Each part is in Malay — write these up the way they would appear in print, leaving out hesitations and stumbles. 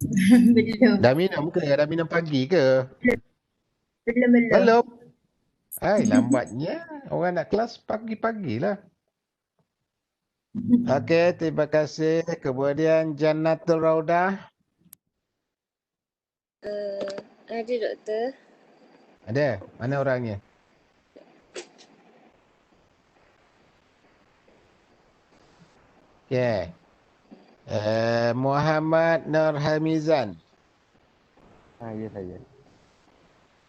Belum. Dah minum ke? Dah minum pagi ke? Belum. Belum. Hai, lambatnya. Orang nak kelas pagi-pagi lah. Okey, terima kasih. Kemudian Jannatul Raudah. Ada doktor. Ada? Mana orangnya? Okey. Muhammad Nur Hamizan. Ya saya.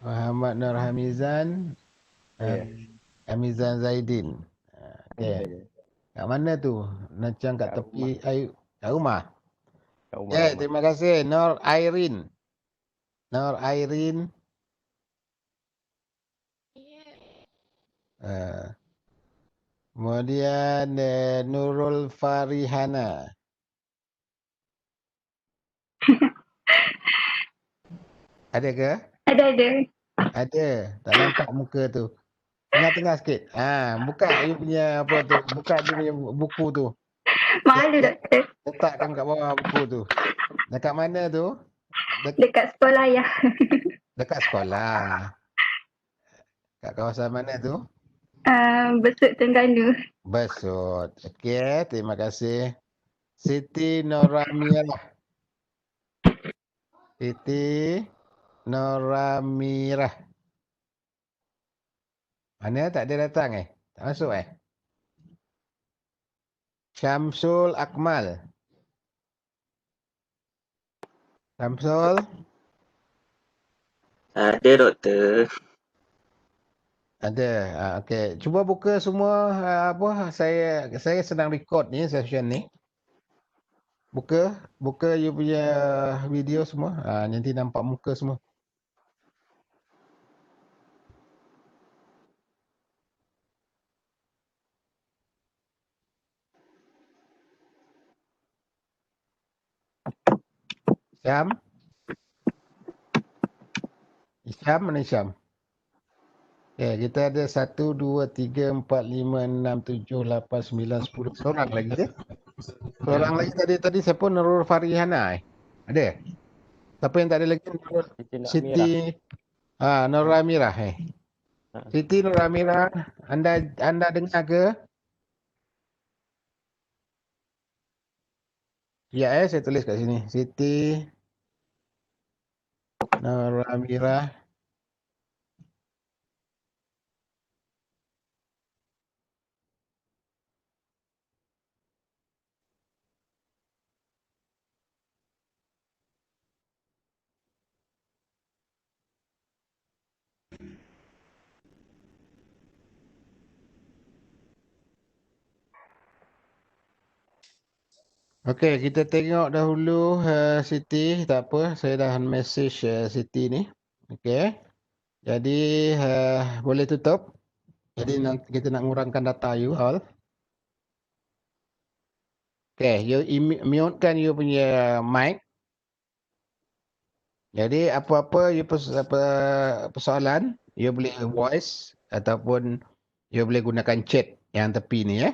Muhammad Nur Hamizan. Ya. Hamizan Zaidin. Okey. Saya. Kat mana tu? Macam kat Kat tepi rumah. air. Kat rumah? Kat Okey, rumah. terima kasih. Nur Airin. Nur Airin. Uh, Kemudian Nurul Farihana. Ada ke? Ada. Ada. Tak nampak muka tu. Tengah-tengah sikit. Buka you punya apa tu. Buka dia punya buku tu. Malu doktor. Letakkan kat bawah buku tu. Dekat mana tu? Dekat sekolah ya. Dekat sekolah. Kat kawasan mana tu? Besut Terengganu. Besut. Okey, terima kasih. Siti Noramirah. Siti Noramirah. Mana tak ada datang Tak masuk Syamsul Akmal. Syamsul. Ada doktor. Ada. Okey. Cuba buka semua apa saya sedang record ni session ni. Buka you punya video semua. Nanti nampak muka semua. Syam. Syam mana Syam? Okay, kita ada 1, 2, 3, 4, 5, 6, 7, 8, 9, 10. Seorang lagi ya? Seorang lagi tadi siapa? Nurul Farihana Ada? Siapa yang tak ada lagi? Siti Nur Amirah Siti Nur Amirah, anda dengar ke? Ya saya tulis kat sini. Siti Nur Amirah. Okey, kita tengok dahulu Siti. Tak apa, saya dah message Siti ni. Okey. Jadi boleh tutup. Jadi nanti kita nak ngurangkan data you all. Okey, you mute kan you punya mic. Jadi apa-apa you persoalan, you boleh voice ataupun you boleh gunakan chat yang tepi ni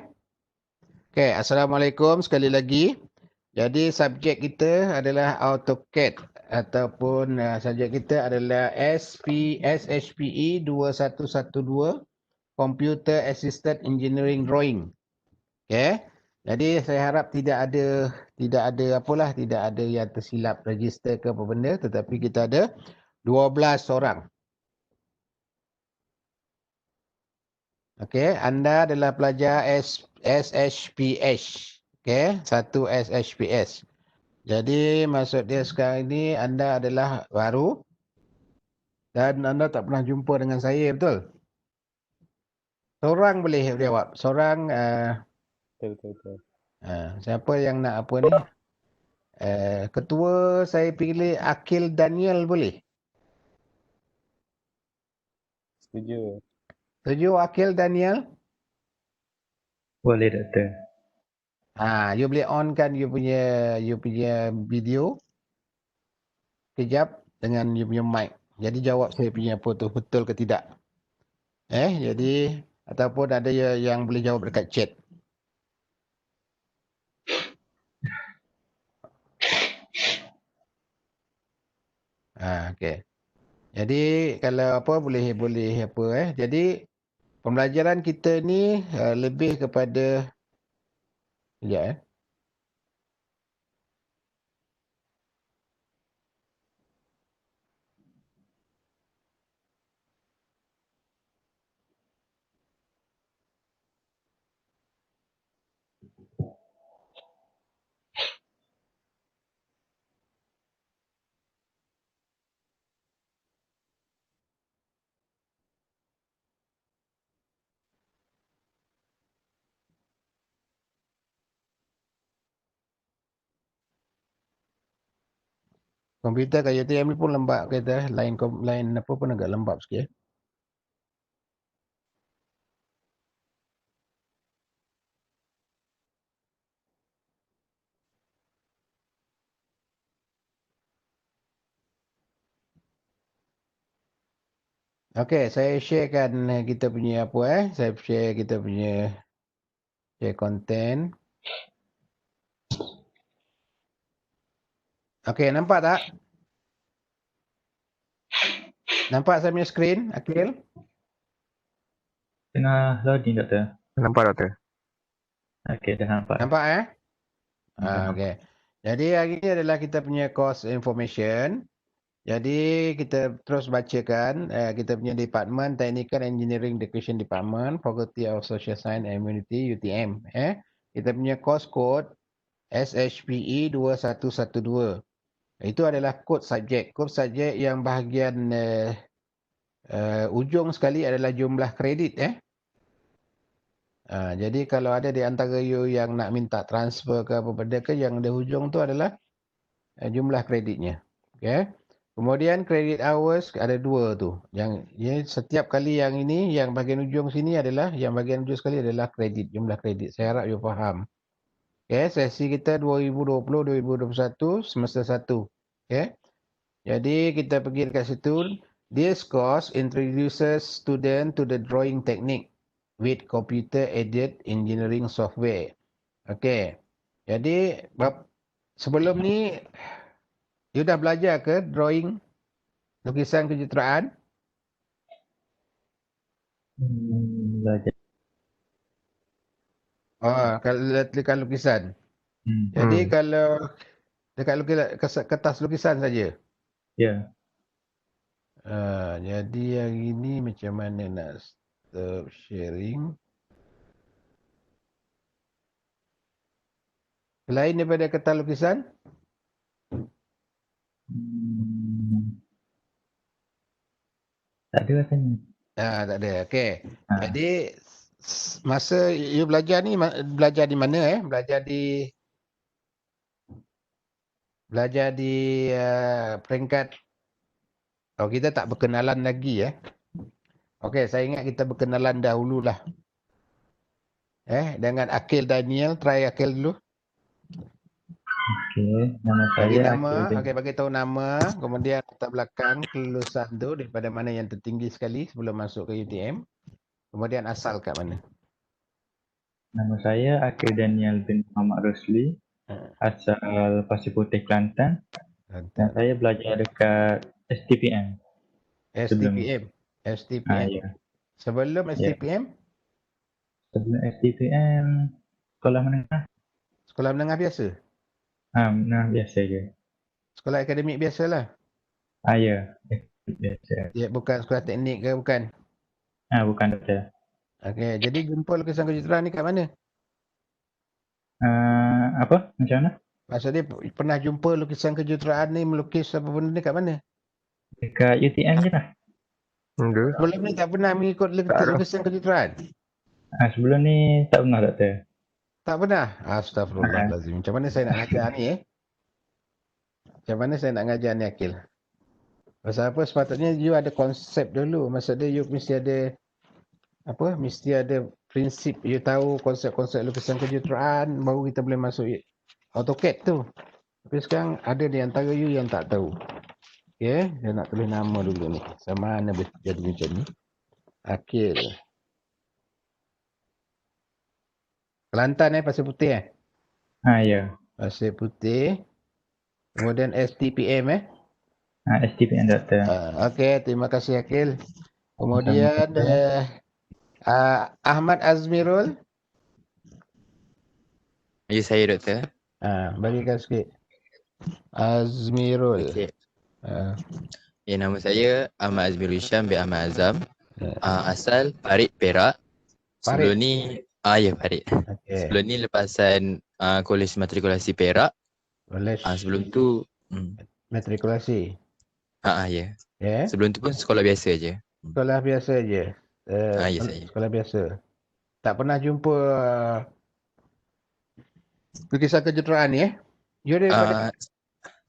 Okey, Assalamualaikum sekali lagi. Jadi subjek kita adalah AutoCAD ataupun subjek kita adalah SHPE 2112 Computer Assisted Engineering Drawing. Okey. Jadi saya harap tidak ada yang tersilap register ke apa benda, tetapi kita ada 12 orang. Okey, anda adalah pelajar SHPS. Okey, satu SHPS. Jadi maksud dia sekarang ini anda adalah baru dan anda tak pernah jumpa dengan saya, betul? Seorang boleh jawab. Seorang Betul. siapa yang nak apa ni? Ketua saya pilih Akil Daniel boleh? Setuju. Setuju Akil Daniel? Boleh doktor. You boleh on kan you punya video kejap dengan you punya mic. Jadi jawab saya punya apa tu betul ke tidak. Jadi ataupun ada yang boleh jawab dekat chat. Okey. Jadi kalau apa boleh apa Jadi pembelajaran kita ni lebih kepada sekejap Komputer kat UTM ni pun lembab kata. Lain apa pun agak lembab sikit. Okey, saya sharekan kita punya apa Saya share kita punya share content. Okey, nampak tak? Nampak saya punya skrin, Akil? Tengah loading, Doktor. Nampak, Doktor? Okey, dah nampak. Nampak Dah Okey. Jadi hari ni adalah kita punya course information. Jadi kita terus bacakan kita punya department Technical Engineering Education Department, Faculty of Social Science and Humanity UTM. Kita punya course code SHPE 2112. Itu adalah kod subjek. Kod subjek yang bahagian ujung sekali adalah jumlah kredit. Jadi kalau ada di antara you yang nak minta transfer ke apa benda ke, yang di hujung tu adalah jumlah kreditnya. Okay. Kemudian credit hours ada 2 tu. Yang setiap kali yang ini, yang bahagian ujung sini adalah, yang bahagian ujung sekali adalah kredit, jumlah kredit. Saya harap you faham. Okay, sesi kita 2020-2021 semester 1. Okay. Jadi kita pergi dekat situ. This course introduces student to the drawing technique with computer aided engineering software. Okay. Jadi sebelum ni you dah belajar ke drawing, lukisan kejuruteraan? belajar. Kalau dekat lukisan. Jadi kalau dekat kertas lukisan saja. Ya. Jadi yang ini macam mana nak stop sharing? Selain daripada kertas lukisan? Tak ada rasanya. Tak ada. Okey. Jadi masa you belajar ni, belajar di mana Belajar di peringkat kita tak berkenalan lagi Okey, saya ingat kita berkenalan dahululah. Dengan Akil Daniel, try Akil dulu. Okey, nama Bagi saya nama, Akil. bagi tahu nama, kemudian latar belakang kelulusan tu daripada mana yang tertinggi sekali sebelum masuk ke UTM. Kemudian asal kat mana. Nama saya Akil Daniel bin Muhammad Rosli. Asal Pasir Putih, Kelantan. Dan saya belajar dekat STPM. STPM. Ya. Sebelum STPM? Sebelum STPM, sekolah menengah. Sekolah menengah biasa? Menengah biasa je. Sekolah akademik biasalah? Ya. Biasa. Ya, bukan sekolah teknik ke, bukan? Bukan, Doktor. Okey, jadi jumpa lukisan kejuruteraan ni kat mana? Apa? Macam mana? Maksudnya pernah jumpa lukisan kejuruteraan ni, melukis apa benda ni kat mana? Dekat UTM je lah. Sebelum ni tak pernah mengikut lukisan kejuruteraan? Sebelum ni tak pernah, Doktor. Tak pernah? Astagfirullahalazim. Macam mana saya nak ngajar ni Macam mana saya nak ngajar ni Akil? Pasal apa? Sepatutnya you ada konsep dulu. Maksudnya you mesti ada mesti ada prinsip. You tahu konsep-konsep lukisan kejuruteraan, baru kita boleh masuk AutoCAD tu. Tapi sekarang ada di antara you yang tak tahu. Okay, saya nak tulis nama dulu ni. Sama mana jadi macam ni. Akil. Kelantan Pasir Putih Ya. Pasir Putih. Kemudian STPM STPM doktor. Okey, terima kasih Akil. Kemudian Ahmad Azmirul. Ya, saya doktor. Bagikan sikit. Azmirul. Okey. Ah, Ya, nama saya Ahmad Azmirul Hisham bin Ahmad Azam. Ya. Asal Parit, Perak. Parit? Sebelum ni, ya Parit. Okey. Sebelum ni lepasan Kolej Matrikulasi Perak. Kolej Sebelum tu, matrikulasi. ya. Ya. Sebelum tu pun sekolah biasa je. Sekolah biasa je. Ya, saya. Sekolah biasa. Tak pernah jumpa lukisan kejuruteraan ni You daripada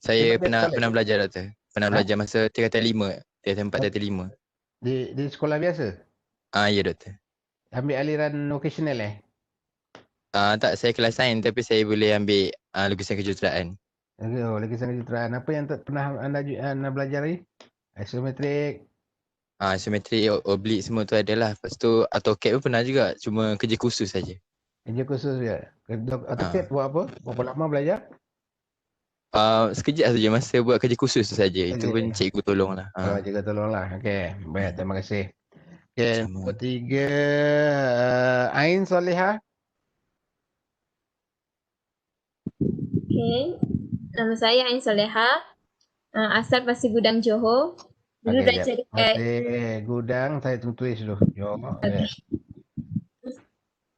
Saya daripada pernah belajar doktor. Pernah belajar masa tingkatan 5, tingkatan 4 tingkatan 5. di sekolah biasa? Ya doktor. Ambil aliran vocational Tak, saya kelas sains tapi saya boleh ambil lukisan kejuruteraan. Lukisan kejuruteraan. Apa yang pernah anda belajar ni? Isometrik. Isometrik, oblik semua tu adalah. Lepas tu AutoCAD pun pernah juga. Cuma kerja khusus saja. Kerja khusus je. AutoCAD buat apa? Berapa lama belajar? Sekejap saja masa buat kerja khusus tu saja. Itu pun cikgu tolong lah. Cikgu tolong lah. Okey. Baik, terima kasih. Okey, nombor 3. Ain Solehah. Okay. Nama saya Ain Soleha. Asal Pasir Gudang, Johor. Dulu Okey, belajar dekat Gudang, saya tulis dulu. Johor.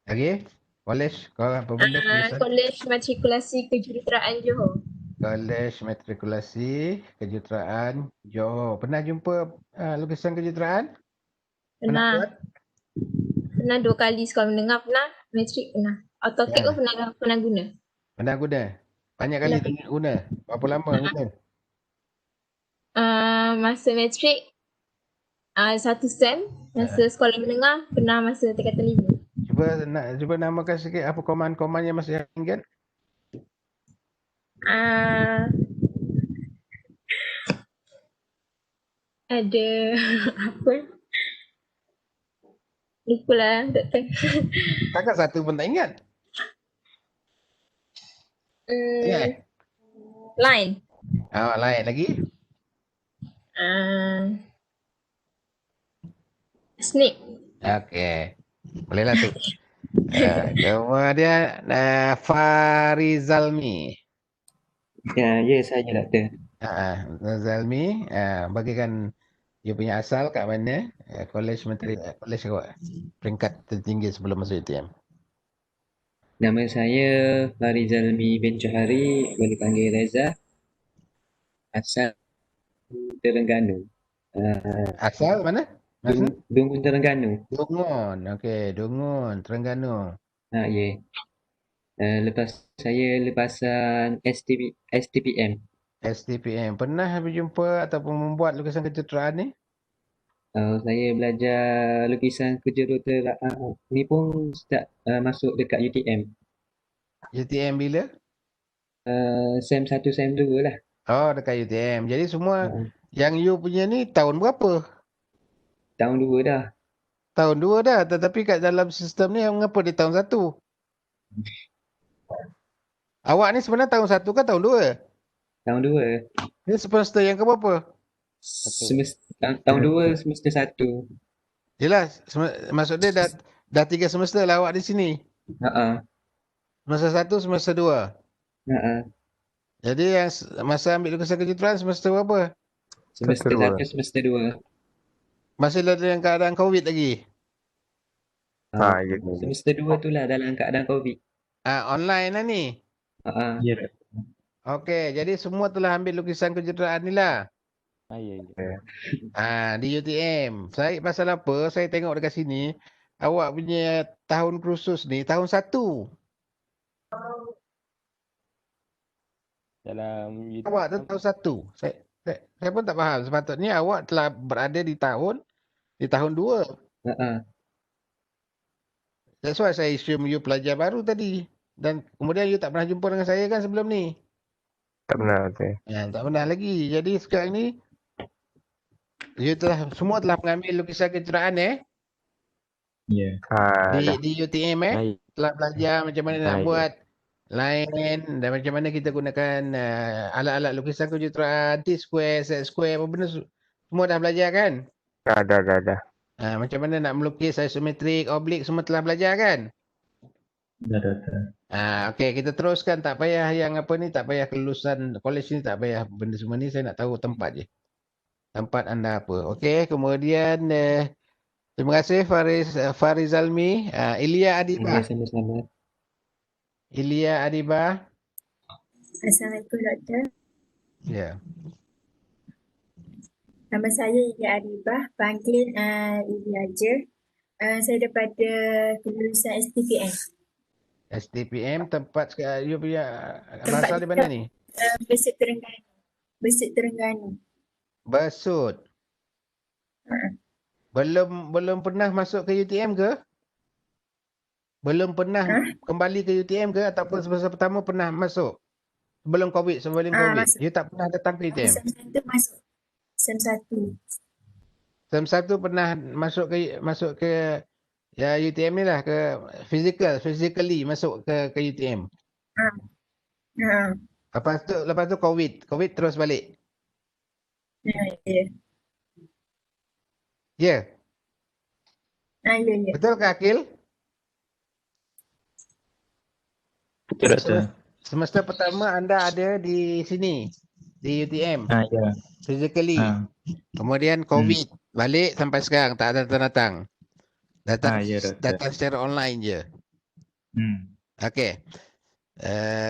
Lagi? Kolej? Kau apa benda? Kolej Matrikulasi Kejuruteraan Johor. Kolej Matrikulasi Kejuruteraan Johor. Pernah jumpa lukisan kejuruteraan? Pernah 2 kali sekolah menengah pernah. Matrik pernah. AutoCAD pun pernah guna. Pernah guna? Banyak kali guna? Berapa lama guna? Masa matrik 1 sem. Masa sekolah menengah pernah masa tingkatan 5. Cuba namakan sikit apa koman-koman yang masih ingat. Ada apa? Lupalah doktor. Takkan satu pun tak ingat? Line. Lain lagi? Snake. Okey. Bolehlah tu. Kemudian Farizalmi. Ya, saya doktor. Zalmi, bagikan dia punya asal kat mana? Kolej awak peringkat tertinggi sebelum masuk UTM. Nama saya Farizalmi bin Johari, boleh panggil Reza. Asal Terengganu. Asal mana? Dungun Terengganu. Dungun. Okey, Dungun Terengganu. Ya. Saya lepasan STPM. STPM. Pernah berjumpa ataupun membuat lukisan kejuruteraan ni? Saya belajar lukisan kejuruteraan ni pun start masuk dekat UTM. UTM bila? Sem 1, sem 2 lah. Dekat UTM. Jadi semua yang you punya ni tahun berapa? Tahun 2 dah. Tahun 2 dah. Tetapi kat dalam sistem ni mengapa dia tahun 1? Awak ni sebenarnya tahun 1 ke tahun 2? Tahun 2. Ni semester yang ke berapa? Tahun 2 semester 1. Jelas. Maksud dia dah 3 semester lah awak di sini. Semester 1, semester 2. Jadi yang masa ambil lukisan kejuruteraan semester berapa? Semester 1, semester 2. Masih dalam keadaan COVID lagi? Ya. Semester 2 tu lah dalam keadaan COVID. Online lah ni? Ya. Okey, jadi semua telah ambil lukisan kejuruteraan ni lah? Ya. Di UTM. Saya pasal apa? Saya tengok dekat sini, awak punya tahun kursus ni tahun 1. Dalam Awak tu tahun 1. Saya pun tak faham. Sepatutnya awak telah berada di tahun 2. That's why saya assume you pelajar baru tadi. Dan kemudian you tak pernah jumpa dengan saya kan sebelum ni? tak pernah tu. Tak pernah lagi. Jadi sekarang ni you semua telah mengambil lukisan kejuruteraan Ya. di UTM telah belajar macam mana nak buat lain dan macam mana kita gunakan alat-alat lukisan kejuruteraan, T-square, set-square, apa benda semua dah belajar kan? Dah. Macam mana nak melukis isometrik, oblik semua telah belajar kan? Dah Doktor. Okey, kita teruskan, tak payah yang apa ni, tak payah kelulusan kolej ni, tak payah benda semua ni, saya nak tahu tempat je. Tempat anda apa. Okey, kemudian terima kasih Farizalmi, Ilya Adiba. Sama-sama. Ilya Adiba. Assalamualaikum Doktor. Ya. Nama saya Ilya Aribah, panggil Ilya je. Saya daripada kelulusan STPM. STPM, tempat you punya berasal di mana ni? Besut Terengganu. Besut Terengganu. Besut. Belum pernah masuk ke UTM ke? Belum pernah kembali ke UTM ke ataupun semasa pertama pernah masuk? Sebelum COVID. Masuk. You tak pernah datang ke UTM? Sem 1 masuk. Sem 1. Sem 1 pernah masuk ke ya UTM ni lah, ke physically masuk ke UTM. Lepas tu COVID terus balik. Ya. Ya. Ya. Betul ke Akil? Betul Doktor. Semester pertama anda ada di sini, di UTM. Ya. Physically. Kemudian COVID balik sampai sekarang tak ada datang. Ya, Doktor. Datang secara online je. Okey.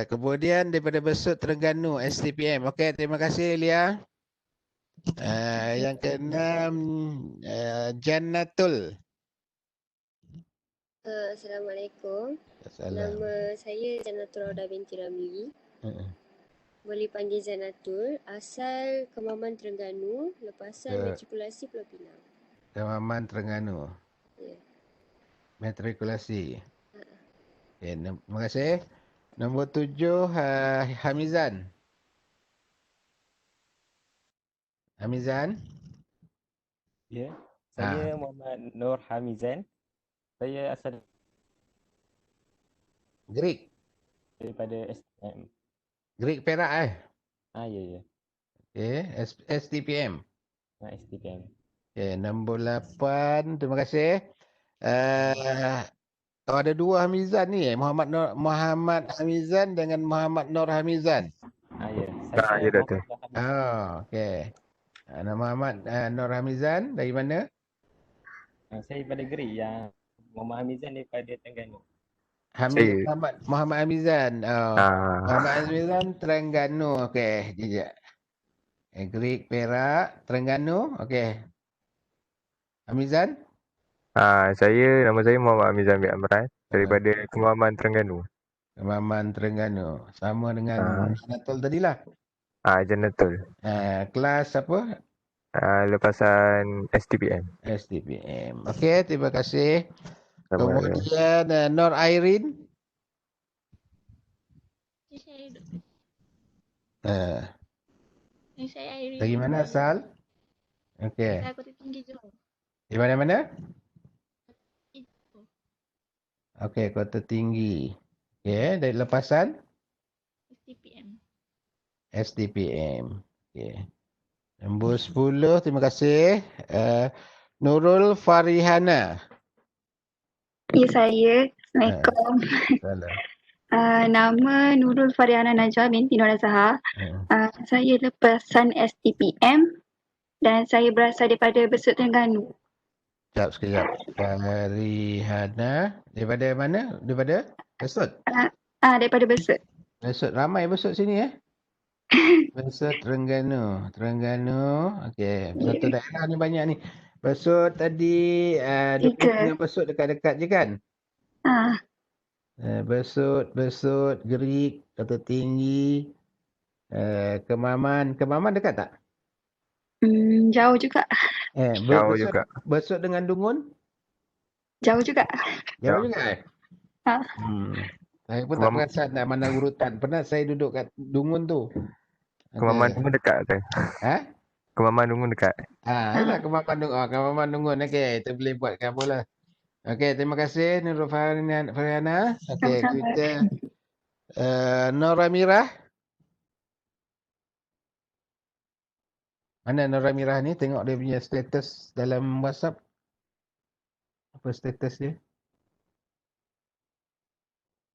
Kemudian daripada Besut Terengganu STPM. Okey, terima kasih Lia. Yang keenam Jannatul. Assalamualaikum. Assalamualaikum. Nama saya Jannatul Raudah binti Ramli. Boleh panggil Jannatul. Asal Kemaman Terengganu, lepasan matrikulasi Pulau Pinang. Kemaman Terengganu. Ya. Matrikulasi. Okay, terima kasih. Nombor 7 Hamizan. Ya, saya Muhammad Nur Hamizan. Saya asal Greek. daripada STPM. Greek Perak Ya. Okey, STPM. STPM. Okey, nombor 8. Terima kasih. Ada dua Hamizan ni Muhammad Hamizan dengan Muhammad Nur Hamizan. Ya. Ya, Doktor. Okey. Nama Muhammad Nur Hamizan dari mana? Saya daripada Greek, yang Muhammad Hamizan daripada Terengganu. Muhammad Hamizan. Muhammad Hamizan Terengganu. Okey, jejak. Greek Perak, Terengganu. Okey. Hamizan? Nama saya Muhammad Hamizan bin Amran daripada Kemaman Terengganu. Kemaman Terengganu. Sama dengan Jannatul tadilah. Jannatul. Kelas apa? Lepasan STPM. STPM. Okey, terima kasih. Kemudian Nur Airin. Saya Airin. Dari mana asal? Okey. Saya Kota Tinggi Johor. Di mana? Okey, Kota Tinggi. Okey, dari lepasan? STPM. Okey. Nombor 10, terima kasih. Nurul Farihana. Ya, saya. Assalamualaikum. Nama Nurul Farihana Najwa binti Nur Azhar. Saya lepasan STPM dan saya berasal daripada Besut Terengganu. Sekejap. Farihana daripada mana? Daripada Besut? Daripada Besut. Besut. Ramai Besut sini Besut Terengganu. Okey. Satu daerah ni banyak ni. Besut tadi dengan Besut dekat-dekat je kan? Besut, Gerik, Kota Tinggi, Kemaman. Kemaman dekat tak? Jauh juga. Jauh juga. Besut dengan Dungun? Jauh juga. Jauh juga Saya pun tak perasan nak mana urutan. Pernah saya duduk kat Dungun tu. Kemaman Dungun dekat tu. Kemaman Dungun dekat. Kemaman Dungun. Kemaman Dungun. Okey, kita boleh buatkan bola. Okey, terima kasih Nurul Farihana. Okey, kita Nora Mirah. Mana Nora Mirah ni? Tengok dia punya status dalam WhatsApp. Apa status dia?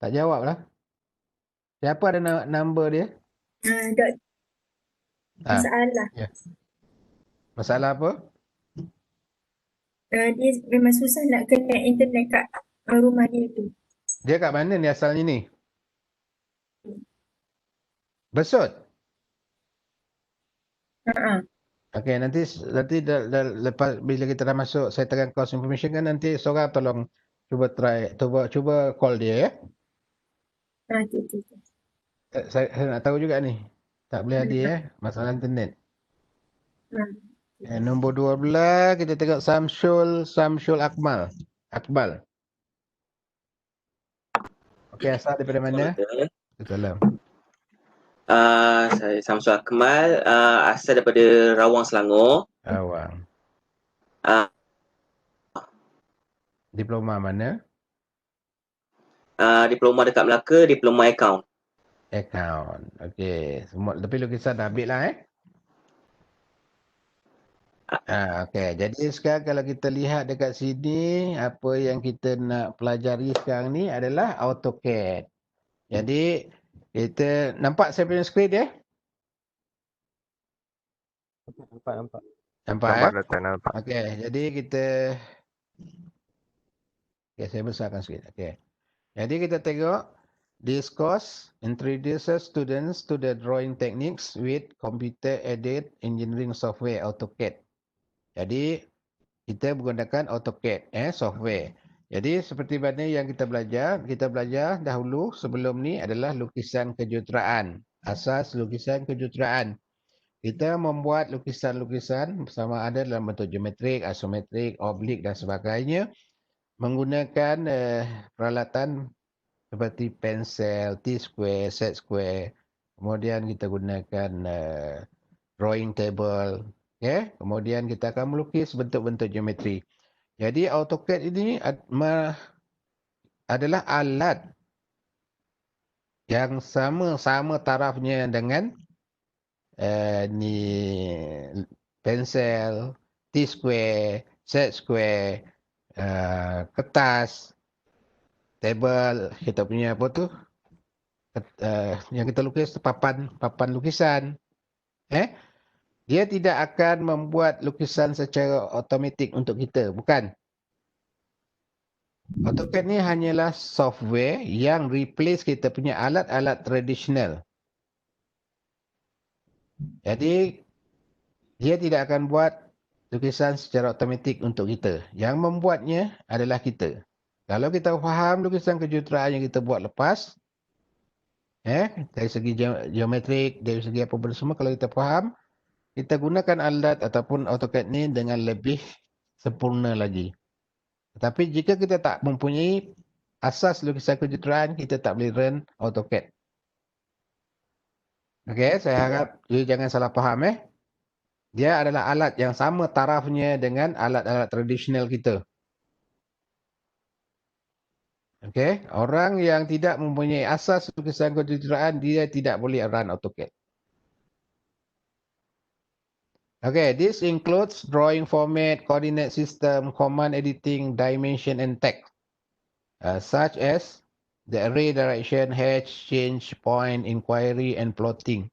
Tak jawab lah. Siapa ada number dia? Dok, Ah, masalah. ya. Masalah apa? Dia memang susah nak connect internet kat rumah dia tu. Dia kat mana ni asalnya ni? Besut? Okey, nanti lepas bila kita dah masuk settlement cost information kan, nanti seorang tolong cuba call dia ya. Okey. Saya nak tahu juga ni. Tak boleh hadir masalah internet. Nombor 12 kita tengok Samsul Akmal. Okey, asal daripada mana? Salam. Saya Samsul Akmal, asal daripada Rawang, Selangor. Rawang. Diploma mana? Diploma dekat Melaka, diploma account. Okey. Semua tapi lukisan dah ambil lah okey. Jadi sekarang kalau kita lihat dekat sini, apa yang kita nak pelajari sekarang ni adalah AutoCAD. Jadi kita nampak saya punya skrin ya? Nampak Nampak. Okey, jadi kita saya besarkan sikit. Okey. Jadi kita tengok this course introduces students to the drawing techniques with computer-aided engineering software AutoCAD. Jadi kita menggunakan AutoCAD software. Jadi seperti mana yang kita belajar dahulu sebelum ni adalah lukisan kejuruteraan. Asas lukisan kejuruteraan. Kita membuat lukisan-lukisan sama ada dalam bentuk geometrik, isometrik, oblik dan sebagainya menggunakan peralatan seperti pensel, T-square, set square. Kemudian kita gunakan drawing table. Kemudian kita akan melukis bentuk-bentuk geometri. Jadi AutoCAD ini adalah alat yang sama tarafnya dengan pensel, T-square, set square, kertas, table, kita punya apa tu? Yang kita lukis papan lukisan. Dia tidak akan membuat lukisan secara automatik untuk kita, bukan. AutoCAD ni hanyalah software yang replace kita punya alat-alat tradisional. Jadi dia tidak akan buat lukisan secara automatik untuk kita. Yang membuatnya adalah kita. Kalau kita faham lukisan kejuruteraan yang kita buat lepas, dari segi geometrik, dari segi apa benda semua, kalau kita faham, kita gunakan alat ataupun AutoCAD ni dengan lebih sempurna lagi. Tetapi jika kita tak mempunyai asas lukisan kejuruteraan, kita tak boleh run AutoCAD. Okey, saya harap you jangan salah faham Dia adalah alat yang sama tarafnya dengan alat-alat tradisional kita. Okey, orang yang tidak mempunyai asas lukisan kejuruteraan, dia tidak boleh run AutoCAD. Okay, this includes drawing format, coordinate system, command editing, dimension and text, such as the array direction, hedge, change, point, inquiry and plotting.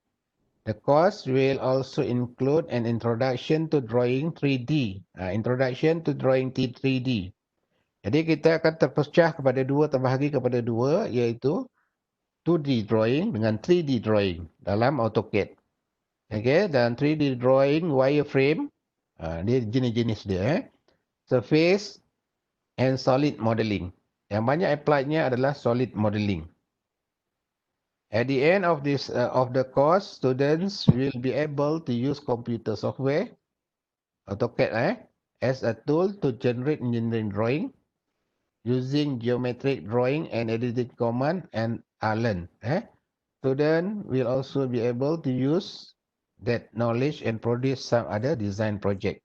The course will also include an introduction to drawing 3D, introduction to drawing 3D. Jadi kita akan terpecah kepada terbahagi kepada dua, iaitu 2D drawing dengan 3D drawing dalam AutoCAD. Okay, dan 3D drawing wireframe, dia jenis-jenis dia. Surface and solid modeling. Yang banyak applied-nya adalah solid modeling. At the end of the course, students will be able to use computer software, AutoCAD, as a tool to generate engineering drawing using geometric drawing and editing command and learn. Students will also be able to use that knowledge and produce some other design project.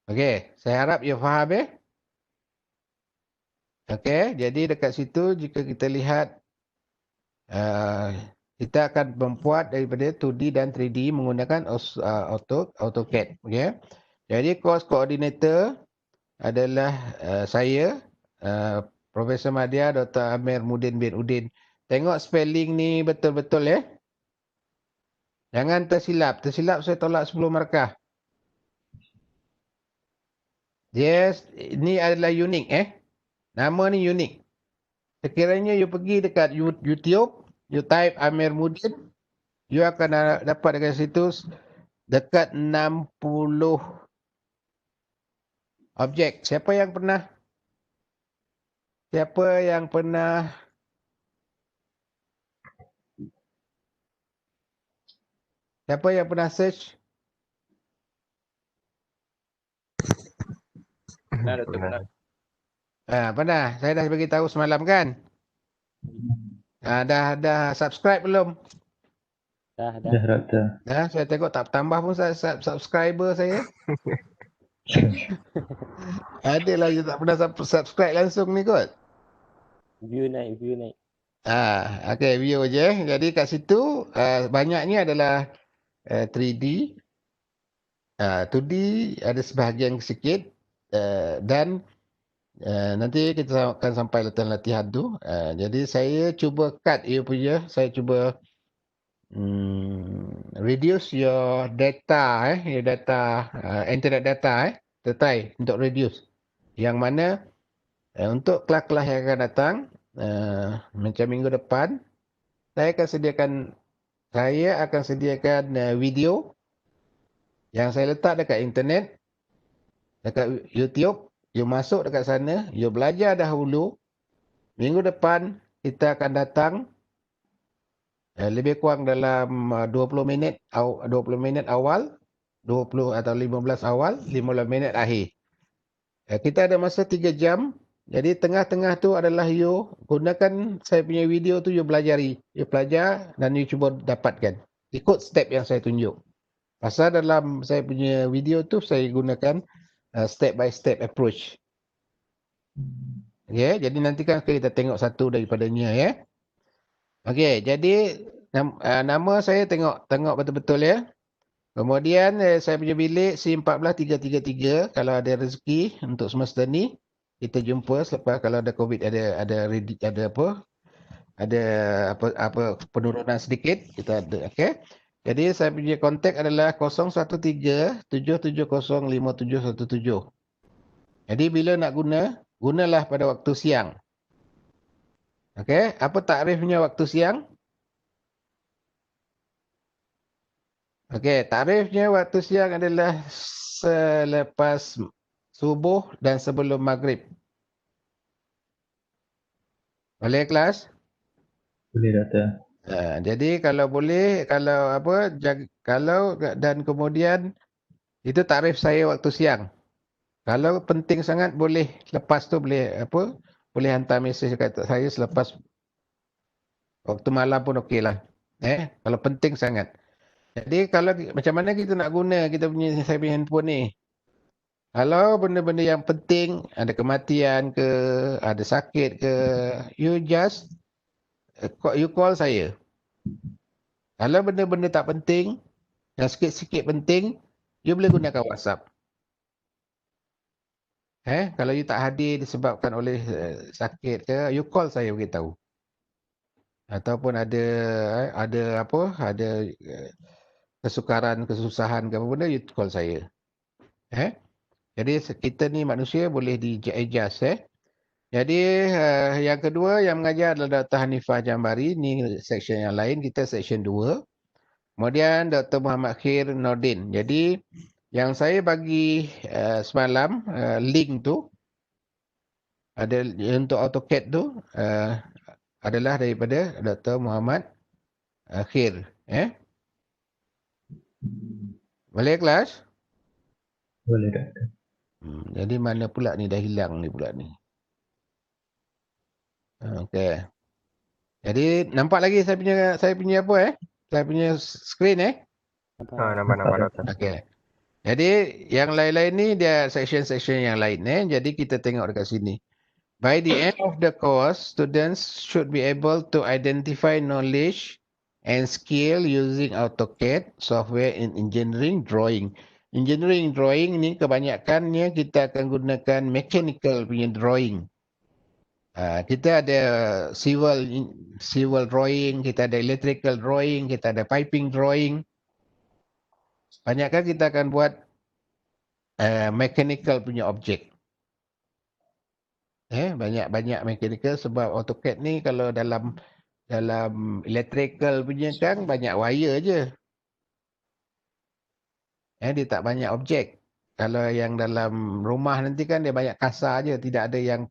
Okay, saya harap you faham Okey, jadi dekat situ jika kita lihat kita akan membuat daripada 2D dan 3D menggunakan AutoCAD. Okey. Jadi course coordinator adalah saya, Profesor Madya Dr. Amir Mudin bin Udin. Tengok spelling ni betul-betul ya. Jangan tersilap. Tersilap saya tolak 10 markah. Yes, ini adalah unik Nama ni unik. Sekiranya you pergi dekat YouTube, you type Amir Mudin, you akan dapat dekat situ dekat 60 objek. Siapa yang pernah search? Benar, Doktor, benar. Pernah. Saya dah bagi tahu semalam kan? Dah subscribe belum? Dah. Doktor. Saya tengok tak tambah pun subscriber saya. Adalah you tak pernah subscribe langsung ni kot. View naik. Okay, view je. Jadi kat situ banyaknya adalah 3D. 2D ada sebahagian sikit dan nanti kita akan sampai latihan tu. Jadi saya cuba cut saya cuba reduce your data internet data tetai untuk reduce. Yang mana untuk kelas-kelas yang akan datang macam minggu depan saya akan sediakan video yang saya letak dekat internet, dekat YouTube. You masuk dekat sana, you belajar dahulu. Minggu depan kita akan datang lebih kurang dalam 20 minit awal, 20 atau 15 awal, 15 minit akhir. Kita ada masa 3 jam. Jadi tengah-tengah tu adalah you gunakan saya punya video tu, you pelajari. You pelajar dan you cuba dapatkan. Ikut step yang saya tunjuk. Pasal dalam saya punya video tu saya gunakan step by step approach. Okay, jadi nanti kan kita tengok satu daripadanya ya. Okey, jadi nama saya tengok betul-betul ya. Kemudian saya punya bilik C14333. Kalau ada rezeki untuk semester ni kita jumpa selepas kalau ada COVID ada penurunan sedikit kita ada. Okey. Jadi saya punya kontak adalah 013-770-5717. Jadi bila nak gunalah pada waktu siang. Okey, apa takrifnya waktu siang? Okey, takrifnya waktu siang adalah selepas subuh dan sebelum maghrib. Boleh kelas? Boleh, Doktor. Jadi kalau boleh, kalau dan kemudian itu takrif saya waktu siang. Kalau penting sangat boleh lepas tu boleh hantar mesej kat saya selepas waktu malam pun okeylah. Kalau penting sangat. Jadi kalau macam mana kita nak guna saya punya handphone ni? Kalau benda-benda yang penting, ada kematian ke, ada sakit ke, you call saya. Kalau benda-benda tak penting, yang sikit-sikit penting, you boleh gunakan WhatsApp. Kalau you tak hadir disebabkan oleh sakit ke, you call saya beritahu. Ataupun ada kesukaran, kesusahan ke apa benda, you call saya. Jadi kita ni manusia boleh di-adjust. Jadi yang kedua yang mengajar adalah Dr. Hanifah Jambari. Ni section yang lain, kita section 2. Kemudian Dr. Muhammad Khair Nordin. Jadi yang saya bagi semalam link tu ada untuk AutoCAD tu adalah daripada Dr. Muhammad Khair. Boleh kelas? Boleh, Doktor. Jadi mana pula ni dah hilang ni pula ni. Okey. Jadi nampak lagi saya punya apa Saya punya screen Nampak Doktor. Okey. Jadi yang lain-lain ni dia section-section yang lain Jadi kita tengok dekat sini. By the end of the course, students should be able to identify knowledge and skill using AutoCAD software in engineering drawing. Engineering drawing ni kebanyakannya kita akan gunakan mechanical punya drawing. Kita ada civil drawing, kita ada electrical drawing, kita ada piping drawing. Banyakkan kita akan buat mechanical punya objek. Banyak mechanical sebab AutoCAD ni kalau dalam electrical punya kan banyak wire je. Dia tak banyak objek. Kalau yang dalam rumah nanti kan dia banyak kasar je, tidak ada yang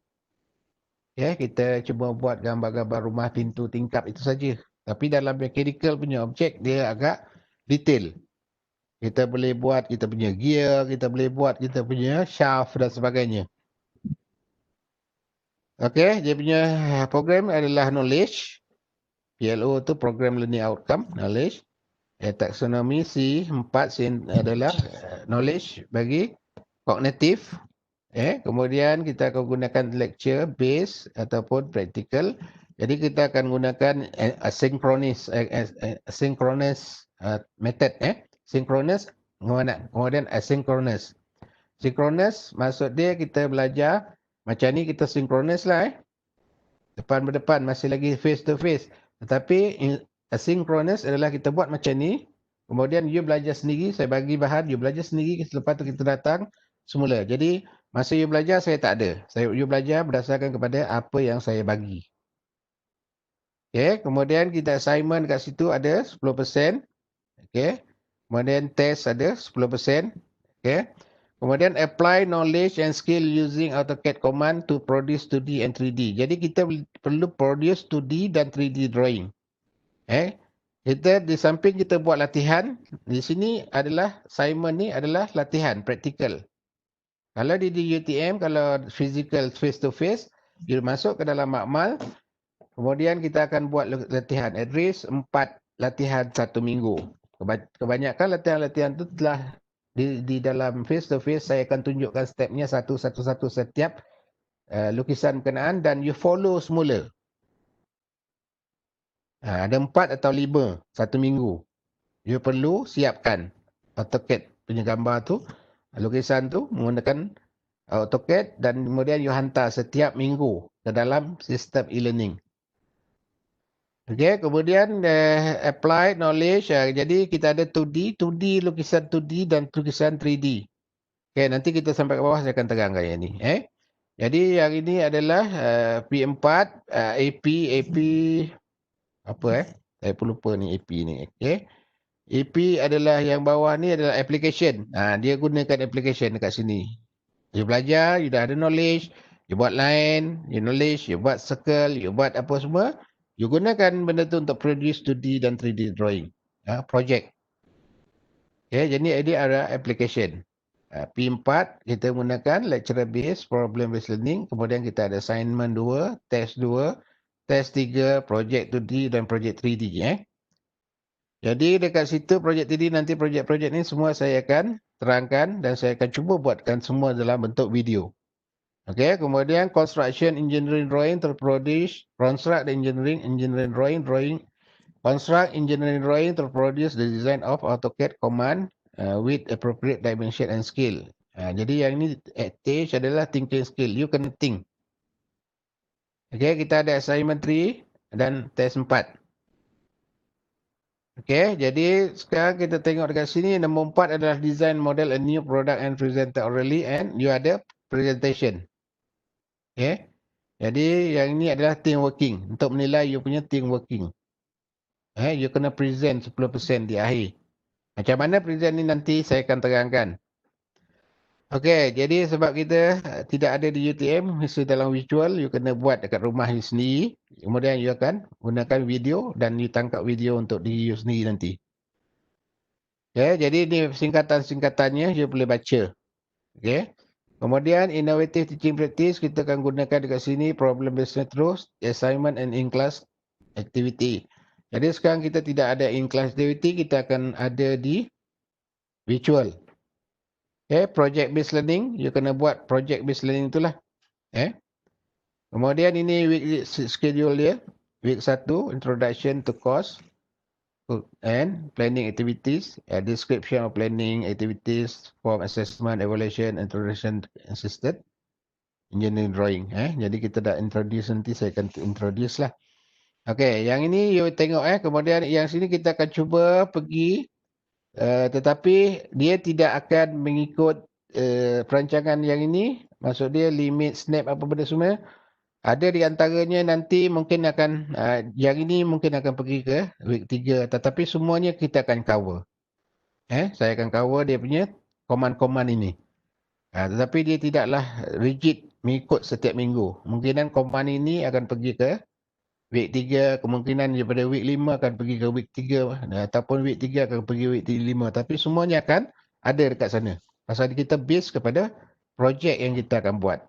kita cuma buat gambar-gambar rumah pintu tingkap itu saja. Tapi dalam mechanical punya objek dia agak detail. Kita boleh buat kita punya gear, kita boleh buat kita punya shaft dan sebagainya. Okey, dia punya program adalah knowledge. PLO tu program learning outcome, knowledge. Taksonomi C4 adalah knowledge bagi kognitif. Kemudian kita akan gunakan lecture based ataupun practical. Jadi kita akan gunakan asynchronous method. Synchronous kemudian asynchronous. Synchronous maksud dia kita belajar macam ni kita synchronous lah. Depan berdepan masih lagi face to face. Tetapi asynchronous adalah kita buat macam ni. Kemudian you belajar sendiri, saya bagi bahan, you belajar sendiri, selepas tu kita datang semula. Jadi masa you belajar saya tak ada. You belajar berdasarkan kepada apa yang saya bagi. Kemudian kita assignment kat situ ada 10%. Kemudian test ada 10%. Kemudian apply knowledge and skill using AutoCAD command to produce 2D and 3D. Jadi kita perlu produce 2D dan 3D drawing. Kita di samping kita buat latihan, di sini adalah assignment ni adalah latihan praktikal. Kalau di UTM, kalau physical face to face, dia masuk ke dalam makmal. Kemudian kita akan buat latihan. At least 4 latihan 1 minggu. Kebanyakan latihan-latihan tu telah di dalam face to face saya akan tunjukkan stepnya satu setiap lukisan berkenaan dan you follow semula. Ada 4 atau 5 1 minggu. You perlu siapkan AutoCAD punya gambar tu, lukisan tu menggunakan AutoCAD dan kemudian you hantar setiap minggu ke dalam sistem e-learning. Kemudian apply knowledge. Jadi kita ada 2D, lukisan 2D dan lukisan 3D. Nanti kita sampai ke bawah saya akan terangkan yang ni. Jadi yang ini adalah P4, AP apa saya pun lupa ni AP ni. AP adalah yang bawah ni adalah application. Dia gunakan application dekat sini. You belajar, you dah ada knowledge, you buat line, you knowledge, you buat circle, you buat apa semua. You gunakan benda tu untuk produce 2D dan 3D drawing. Project. Jadi ini adalah application. P4 kita gunakan lecturer based, problem based learning. Kemudian kita ada assignment 2, test 2, test 3, project 2D dan project 3D. Jadi dekat situ project 3D nanti project-project ni semua saya akan terangkan dan saya akan cuba buatkan semua dalam bentuk video. Kemudian construction engineering drawing terproduce, construct engineering drawing, construct engineering drawing terproduce the design of AutoCAD command with appropriate dimension and scale. Jadi yang ni stage adalah thinking skill. You kena think. Kita ada assignment 3 dan test 4. Jadi sekarang kita tengok dekat sini nombor 4 adalah design model a new product and present orally and you ada presentation. Jadi yang ini adalah team working. Untuk menilai you punya team working. You kena present 10% di akhir. Macam mana present ni nanti saya akan terangkan. Jadi sebab kita tidak ada di UTM, mesti dalam visual, you kena buat dekat rumah you sendiri. Kemudian you akan gunakan video dan you tangkap video untuk diri you sendiri nanti. Jadi ni singkatan-singkatannya you boleh baca. Kemudian innovative teaching practice kita akan gunakan dekat sini problem based methods, assignment and in-class activity. Jadi sekarang kita tidak ada in-class activity, kita akan ada di virtual. Project based learning, you kena buat project based learning itulah. Kemudian ini week schedule dia. Week 1, introduction to course and planning activities, a description of planning activities, form assessment, evaluation, introduction assisted, engineering drawing. Jadi kita dah introduce, nanti saya akan introduce lah. Okey, yang ini you tengok kemudian yang sini kita akan cuba pergi tetapi dia tidak akan mengikut perancangan yang ini. Maksud dia limit snap apa benda semua. Ada di antaranya nanti mungkin akan, yang ini mungkin akan pergi ke week 3. Tetapi semuanya kita akan cover. Saya akan cover dia punya command-command ini. Tetapi dia tidaklah rigid mengikut setiap minggu. Kemungkinan command ini akan pergi ke week 3. Kemungkinan daripada week 5 akan pergi ke week 3. Ataupun week 3 akan pergi week 5. Tapi semuanya akan ada dekat sana. Pasal kita base kepada projek yang kita akan buat.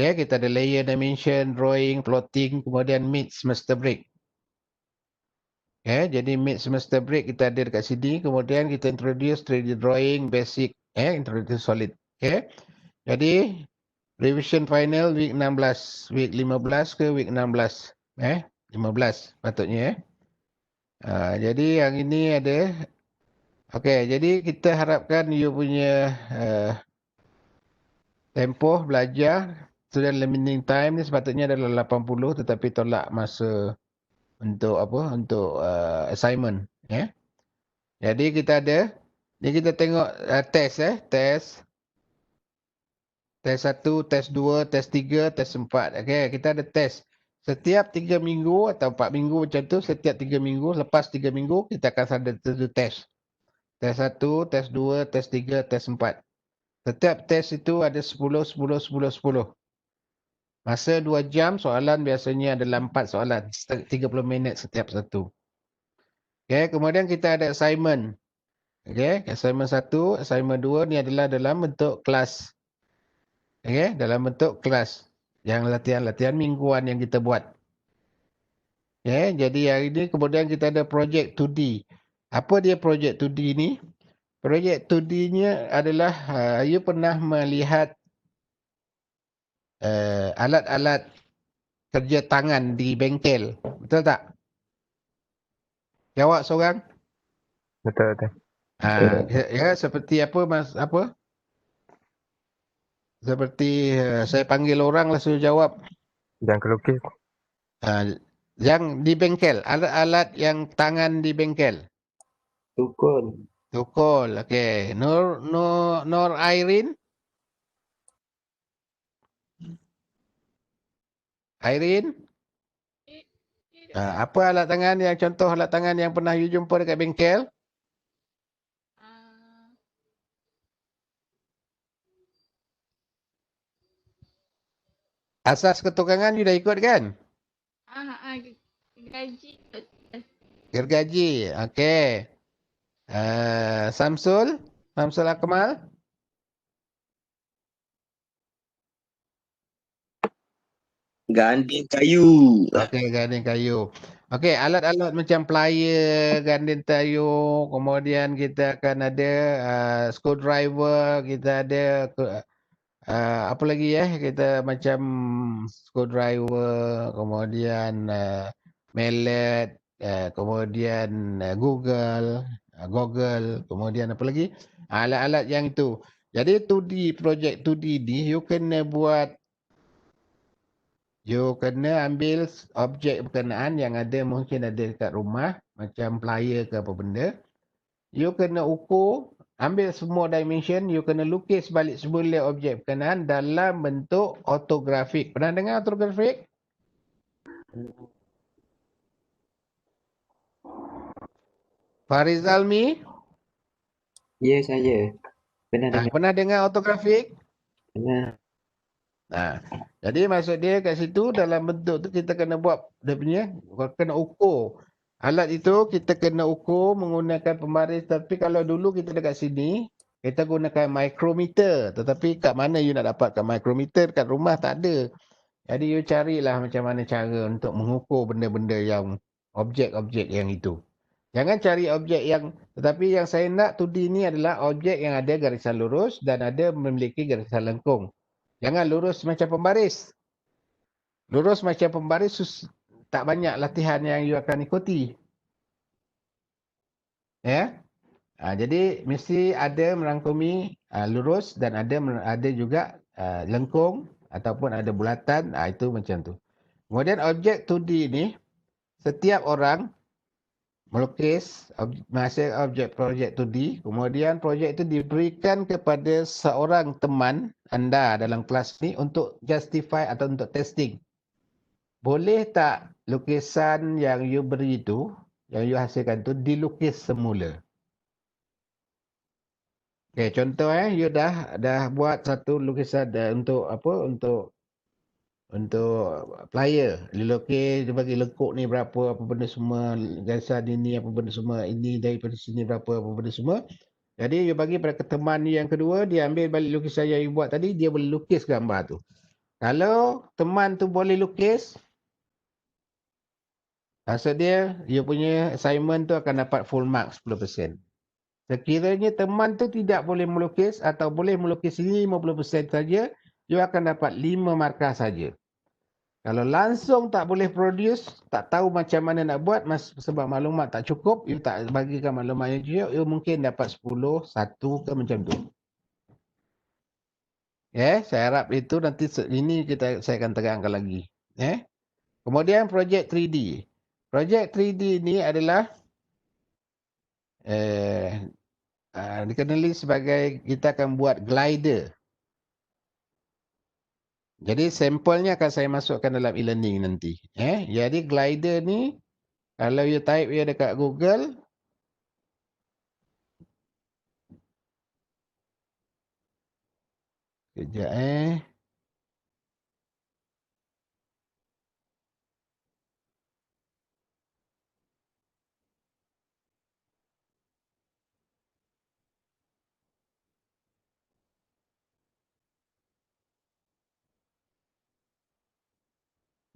Kita ada layer, dimension, drawing, plotting, kemudian mid semester break. Jadi mid semester break kita ada dekat sini, kemudian kita introduce 3D drawing, basic, introduce solid. Jadi revision final week 16, week 15 ke week 16. 15 patutnya. Jadi yang ini ada. Okey, jadi kita harapkan you punya tempoh belajar student learning time ni sepatutnya adalah 80 tetapi tolak masa untuk apa? Untuk assignment, Jadi kita ada ni kita tengok test test. Test 1, test 2, test 3, test 4. Okey, kita ada test. Setiap 3 minggu atau 4 minggu macam tu, setiap 3 minggu, lepas 3 minggu kita akan ada test. Test 1, test 2, test 3, test 4. Setiap test itu ada 10, 10, 10, 10. Masa 2 jam, soalan biasanya adalah 4 soalan. 30 minit setiap satu. Kemudian kita ada assignment. Assignment 1, assignment 2 ni adalah dalam bentuk kelas. Dalam bentuk kelas. Yang latihan-latihan mingguan yang kita buat. Jadi hari ini kemudian kita ada projek 2D. Apa dia projek 2D ni? Projek 2D-nya adalah, you pernah melihat alat-alat kerja tangan di bengkel. Betul tak? Jawab seorang. Betul. Seperti apa apa? Seperti saya panggil orang lah suruh jawab. Yang kelukis. Yang di bengkel. Alat-alat yang tangan di bengkel. Tukul. Okey. Nur Airin. Airin. Apa alat tangan yang contoh alat tangan yang pernah you jumpa dekat bengkel? Asas ketukangan you dah ikut kan? Gaji. Gergaji. Okey. Samsul Akmal. Ganding kayu. Okey, ganding kayu. Okey, alat-alat macam plier, ganding kayu, kemudian kita akan ada screwdriver, kita ada apa lagi kita macam screwdriver, kemudian mallet, kemudian Google, kemudian apa lagi? Alat-alat yang itu. Jadi 2D, projek 2D ni you kena buat. You kena ambil objek berkenaan yang ada mungkin ada dekat rumah. Macam plier ke apa benda. You kena ukur. Ambil semua dimension. You kena lukis balik semula objek berkenaan dalam bentuk ortografik. Pernah dengar ortografik? Farizal Mi? Ya, saya. Pernah dengar ortografik? Pernah. Jadi maksud dia kat situ dalam bentuk tu kita kena buat dia punya, kena ukur. Alat itu kita kena ukur menggunakan pembaris. Tapi kalau dulu kita dekat sini, kita gunakan micrometer. Tetapi kat mana you nak dapatkan micrometer? Kat rumah tak ada. Jadi you carilah macam mana cara untuk mengukur benda-benda yang objek-objek yang itu. Jangan cari objek yang, tetapi yang saya nak 2D ni adalah objek yang ada garisan lurus dan ada memiliki garisan lengkung. Jangan lurus macam pembaris. Lurus macam pembaris tak banyak latihan yang you akan ikuti. Ya. Jadi mesti ada merangkumi lurus dan ada juga lengkung ataupun ada bulatan, itu macam tu. Kemudian objek 2D ni, setiap orang melukis masa objek projek 2D, kemudian projek itu diberikan kepada seorang teman anda dalam kelas ni untuk justify atau untuk testing. Boleh tak lukisan yang you beri tu, yang you hasilkan tu dilukis semula? Okay, contoh you dah buat satu lukisan untuk apa? Untuk player. Dilukis, dia bagi lekuk ni berapa, apa benda semua, garisan ini, apa benda semua, ini daripada sini berapa, apa benda semua. Jadi you bagi pada teman yang kedua, dia ambil balik lukisan yang you buat tadi, dia boleh lukis gambar tu. Kalau teman tu boleh lukis, maksud dia, you punya assignment tu akan dapat full mark 10%. Sekiranya teman tu tidak boleh melukis atau boleh melukis 50% saja, you akan dapat 5 markah saja. Kalau langsung tak boleh produce, tak tahu macam mana nak buat sebab maklumat tak cukup, you tak bagikan maklumat yang cukup, you mungkin dapat 10, 1 ke macam tu. Saya harap itu nanti ini saya akan terangkan lagi. Kemudian projek 3D. Projek 3D ni adalah dikenali sebagai kita akan buat glider. Jadi sampelnya akan saya masukkan dalam e-learning nanti. Jadi glider ni kalau you type dia dekat Google, kejap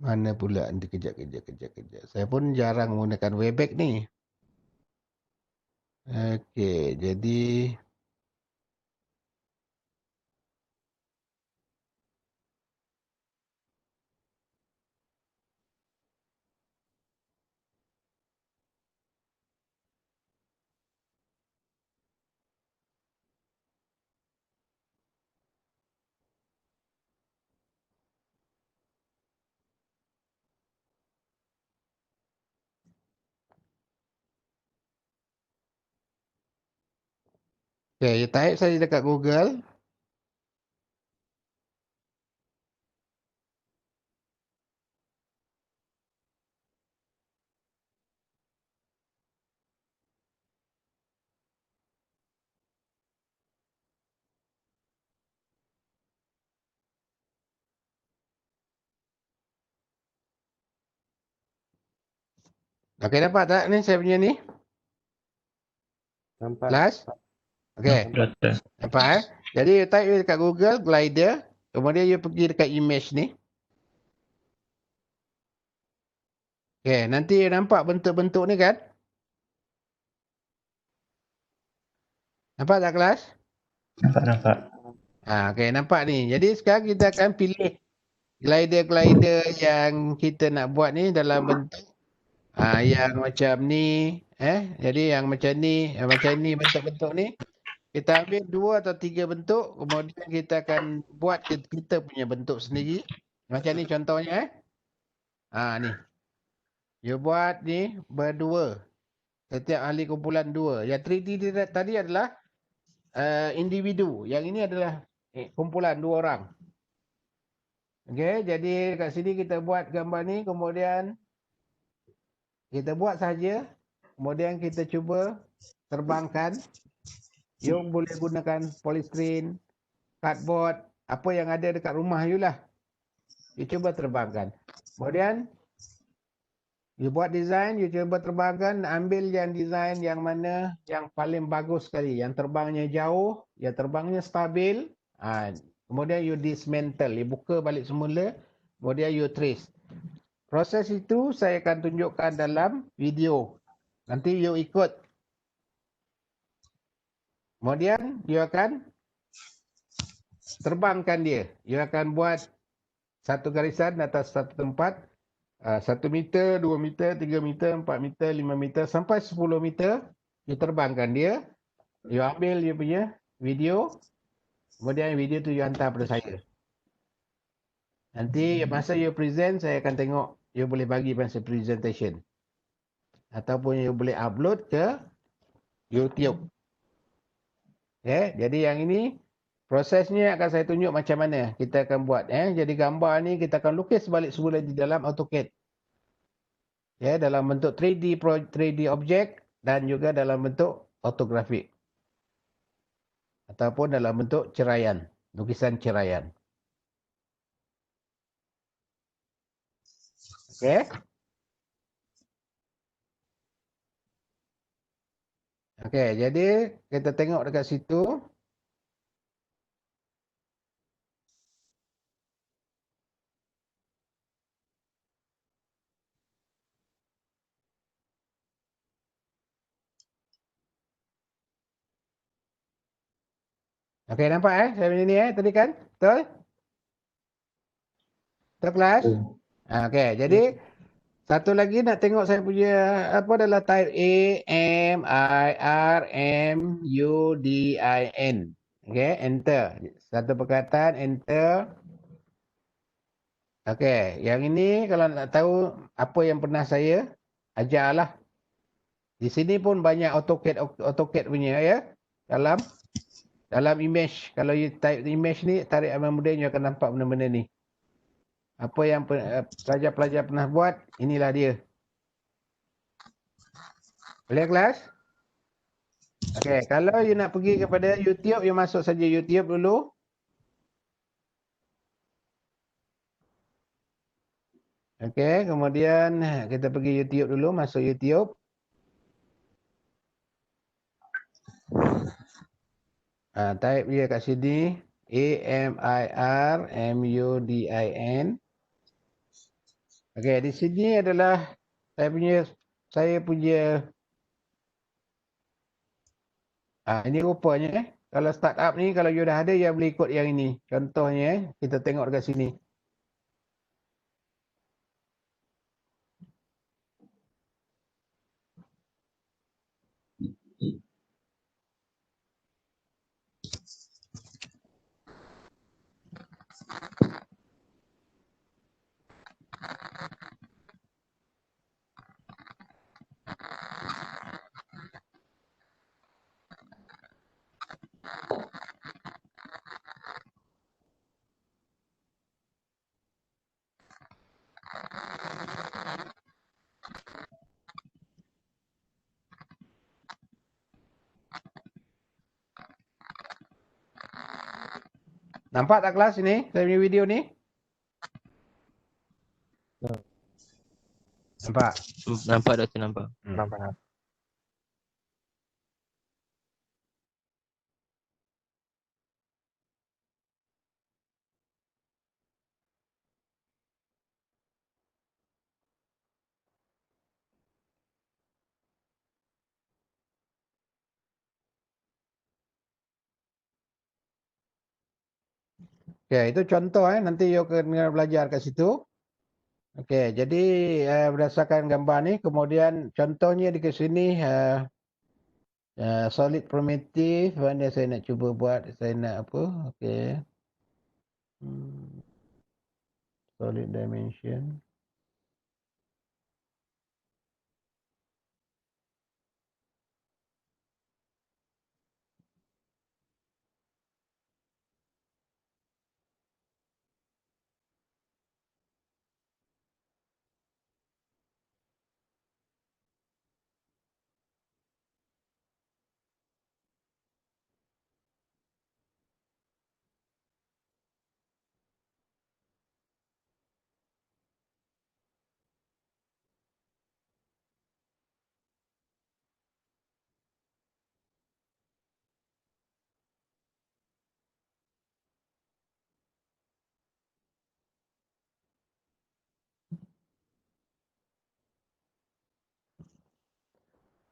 mana pula nanti kejap. Saya pun jarang menggunakan Webex ni. Okey, jadi you type saja dekat Google. Okey, dapat tak ni saya punya ni? Nampak. Kelas? Okey. Nampak Jadi you type dekat Google glider, kemudian you pergi dekat image ni. Okey, nanti you nampak bentuk-bentuk ni kan? Nampak tak kelas? Nampak. Okey, nampak ni. Jadi sekarang kita akan pilih glider-glider yang kita nak buat ni dalam bentuk yang macam ni. Jadi yang macam ni bentuk-bentuk ni. Kita ambil 2 atau 3 bentuk, kemudian kita akan buat kita punya bentuk sendiri. Macam ni contohnya. Ni. You buat ni berdua. Setiap ahli kumpulan 2. Yang 3D tadi adalah individu. Yang ini adalah kumpulan 2 orang. Okey, jadi kat sini kita buat gambar ni, kemudian kita buat saja. Kemudian kita cuba terbangkan. You boleh gunakan polystyrene, cardboard, apa yang ada dekat rumah you lah. You cuba terbangkan. Kemudian you buat design, you cuba terbangkan, ambil yang design yang mana yang paling bagus sekali, yang terbangnya jauh, yang terbangnya stabil. Kemudian you dismantle, you buka balik semula, kemudian you trace. Proses itu saya akan tunjukkan dalam video. Nanti you ikut. Kemudian you akan terbangkan dia. You akan buat satu garisan atas satu tempat, 1 meter, 2 meter, 3 meter, 4 meter, 5 meter sampai 10 meter. You terbangkan dia, you ambil dia punya video, kemudian video tu you hantar pada saya. Nanti masa you present, saya akan tengok you boleh bagi masa presentation. Ataupun you boleh upload ke YouTube. Okay, jadi yang ini prosesnya akan saya tunjuk macam mana kita akan buat. Jadi gambar ni kita akan lukis balik semula di dalam AutoCAD. Dalam bentuk 3D objek dan juga dalam bentuk ortografik. Ataupun dalam bentuk ceraian, lukisan ceraian. Okey. Okey, jadi kita tengok dekat situ. Okey, nampak saya punya ni tadi kan? Betul? Betul kelas? Okey, jadi satu lagi nak tengok saya punya apa adalah type A, M, I, R, M, U, D, I, N. Okey, enter. Satu perkataan, enter. Okey, yang ini kalau nak tahu apa yang pernah saya ajarlah. Di sini pun banyak AutoCAD punya dalam image. Kalau you type image ni, tarik kemudian you akan nampak benda-benda ni. Apa yang pelajar-pelajar pernah buat, inilah dia. Boleh kelas? Okey, kalau you nak pergi kepada YouTube, you masuk saja YouTube dulu. Okey, kemudian kita pergi YouTube dulu, masuk YouTube. Type dia kat sini, AMIRMUDIN. Okey, di sini adalah saya punya ini rupanya kalau startup ni, kalau you dah ada, you boleh ikut yang ini. Contohnya kita tengok dekat sini. Nampak tak kelas ini? Saya punya video ni? Nampak? Nampak Doktor, nampak. Nampak. Okey, itu contoh nanti you kena belajar kat situ. Okey, jadi berdasarkan gambar ni, kemudian contohnya di sini solid primitive, mana saya nak cuba buat, saya nak apa? Okey. Solid dimension.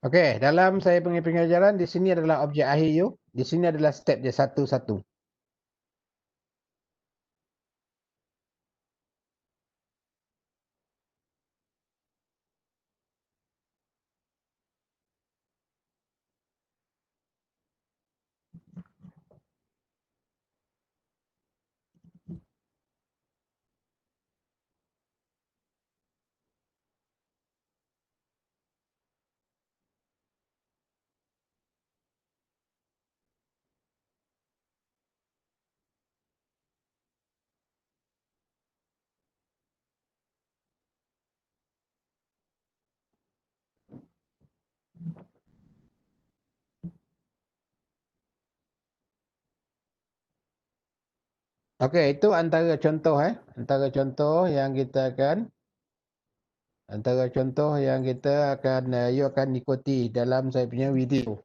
Okey, dalam saya punya pengajaran, di sini adalah objek akhir you. Di sini adalah step dia satu-satu. Okey, itu antara contoh yang kita akan you akan ikuti dalam saya punya video.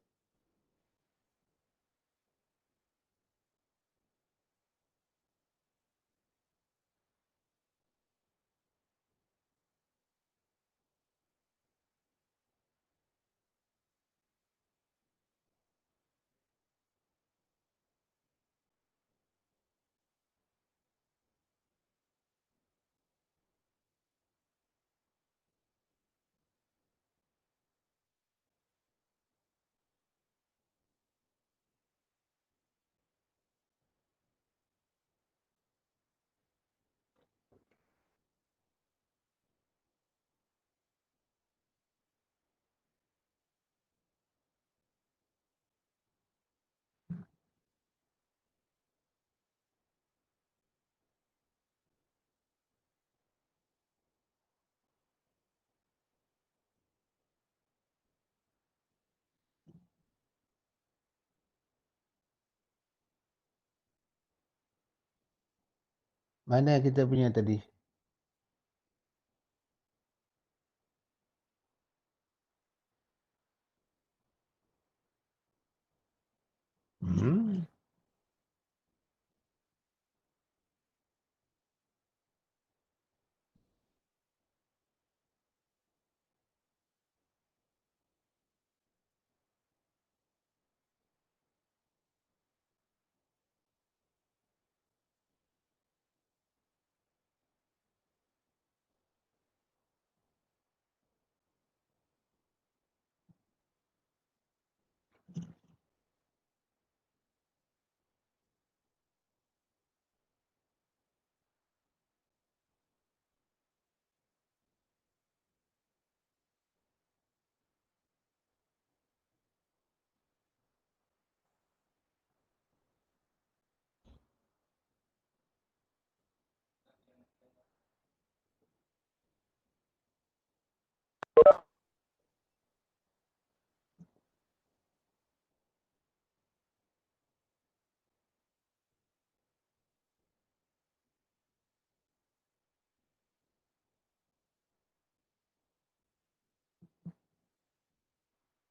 Mana kita punya tadi? Hmm.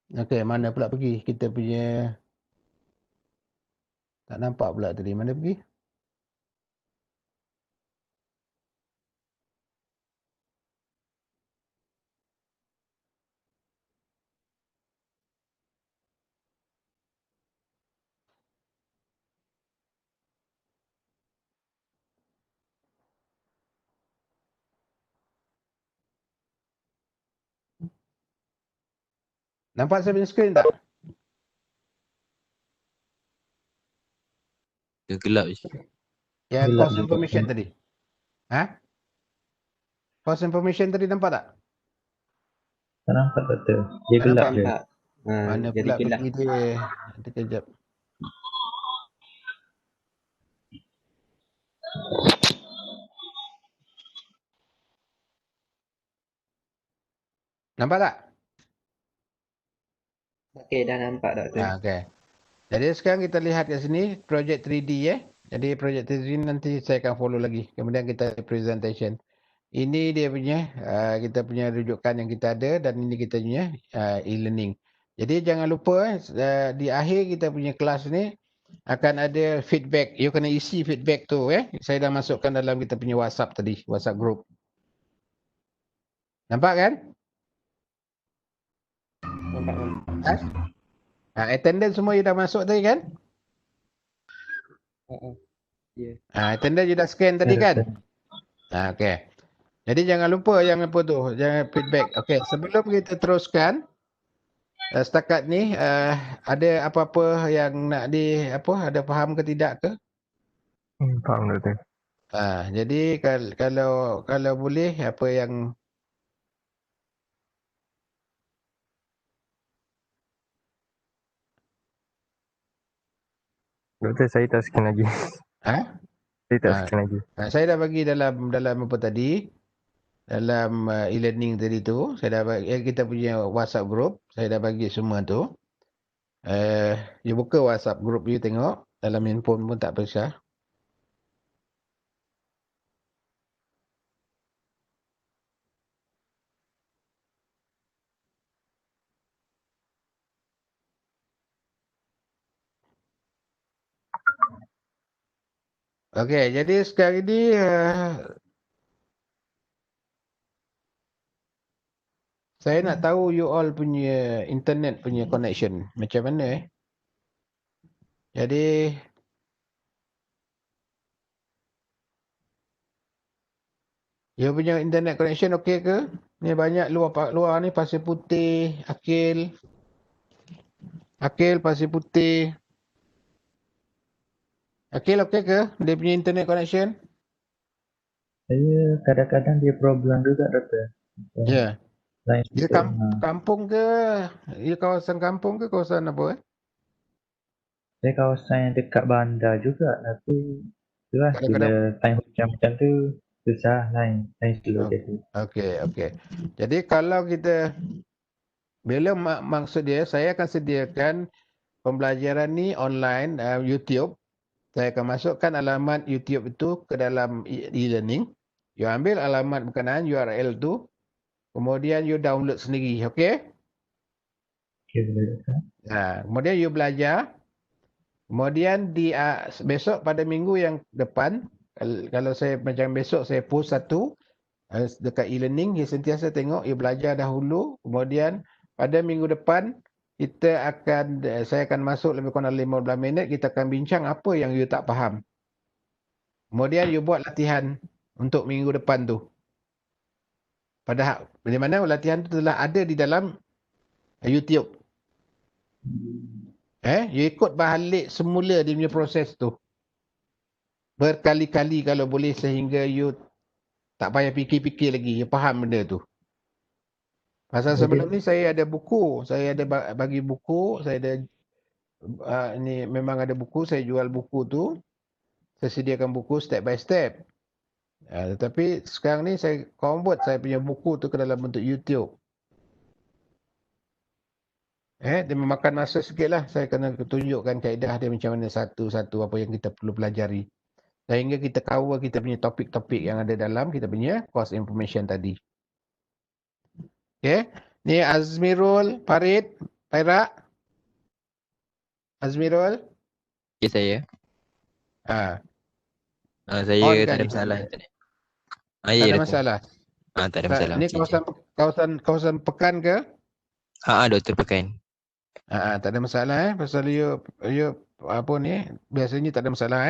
Okey, mana pula pergi? Kita punya tak nampak pula tadi. Mana pergi? Nampak saya punya skrin tak? Dia gelap je. Yang Gelap course je. information tadi. Ha? Course information tadi nampak tak? Tak nampak Doktor. Dia Tak gelap nampak? je. Nampak. Mana Jadi pula gelap. pergi dia? Nanti kejap. Nampak tak? Okey, dah nampak Doktor. Okey. Jadi sekarang kita lihat kat sini projek 3D Jadi projek 3D nanti saya akan follow lagi. Kemudian kita presentation. Ini dia punya kita punya rujukan yang kita ada dan ini kita punya e-learning. Jadi jangan lupa di akhir kita punya kelas ni akan ada feedback. You kena isi feedback tu Saya dah masukkan dalam kita punya WhatsApp tadi, WhatsApp group. Nampak kan? Nampak. Attendance semua you dah masuk tadi kan? Ya. Attendance you dah scan tadi kan? Okey. Jadi jangan lupa yang apa tu, jangan feedback. Okey, sebelum kita teruskan setakat ni ada apa-apa yang nak ada faham ke tidak ke? Faham Doktor. Jadi kalau boleh apa yang Doktor saya tak scan lagi. Saya tak scan lagi. Saya dah bagi dalam apa tadi? Dalam e-learning tadi tu, saya dah bagi kita punya WhatsApp group, saya dah bagi semua tu. You buka WhatsApp group you tengok, dalam handphone pun tak besar. Okey, jadi sekarang ini saya nak tahu you all punya internet punya connection macam mana Jadi you punya internet connection okey ke? Ni banyak luar ni pasir putih, Akil pasir putih. Akil okey ke dia punya internet connection? Saya kadang-kadang dia problem juga doktor. Ya. Lain Dia sikit. kampung ke? Dia kawasan kampung ke kawasan apa Saya kawasan yang dekat bandar juga, tapi itulah bila time hujan macam tu susah lain slow jadi. Okey. Jadi kalau kita bila maksud dia saya akan sediakan pembelajaran ni online YouTube. Saya akan masukkan alamat YouTube itu ke dalam e-learning. You ambil alamat berkenaan URL tu, kemudian you download sendiri, okey? Okey, boleh. Kemudian you belajar. Kemudian besok pada minggu yang depan, kalau saya macam besok saya post satu dekat e-learning, you sentiasa tengok, you belajar dahulu, kemudian pada minggu depan saya akan masuk lebih kurang 15 minit, kita akan bincang apa yang you tak faham. Kemudian you buat latihan untuk minggu depan tu. Di mana latihan tu telah ada di dalam YouTube. You ikut balik semula dia punya proses tu. Berkali-kali kalau boleh sehingga you tak payah fikir-fikir lagi. You faham benda tu. Pasal sebelum ni saya ada buku. Saya ada bagi buku. Saya ada ni memang ada buku. Saya jual buku tu. Saya sediakan buku step by step. Tetapi sekarang ni saya convert saya punya buku tu ke dalam bentuk YouTube. Dia memakan masa sikit lah. Saya kena tunjukkan kaedah dia macam mana satu-satu apa yang kita perlu pelajari. Sehingga kita cover kita punya topik-topik yang ada dalam kita punya course information tadi. Okay. Ni Azmirul, Farid, Perak. Azmirul. Okay, saya. Saya tak ada masalah internet. Tak ada masalah. Tak ada masalah. Ini kawasan Pekan ke? Doktor Pekan. Tak ada masalah pasal you apa ni biasanya tak ada masalah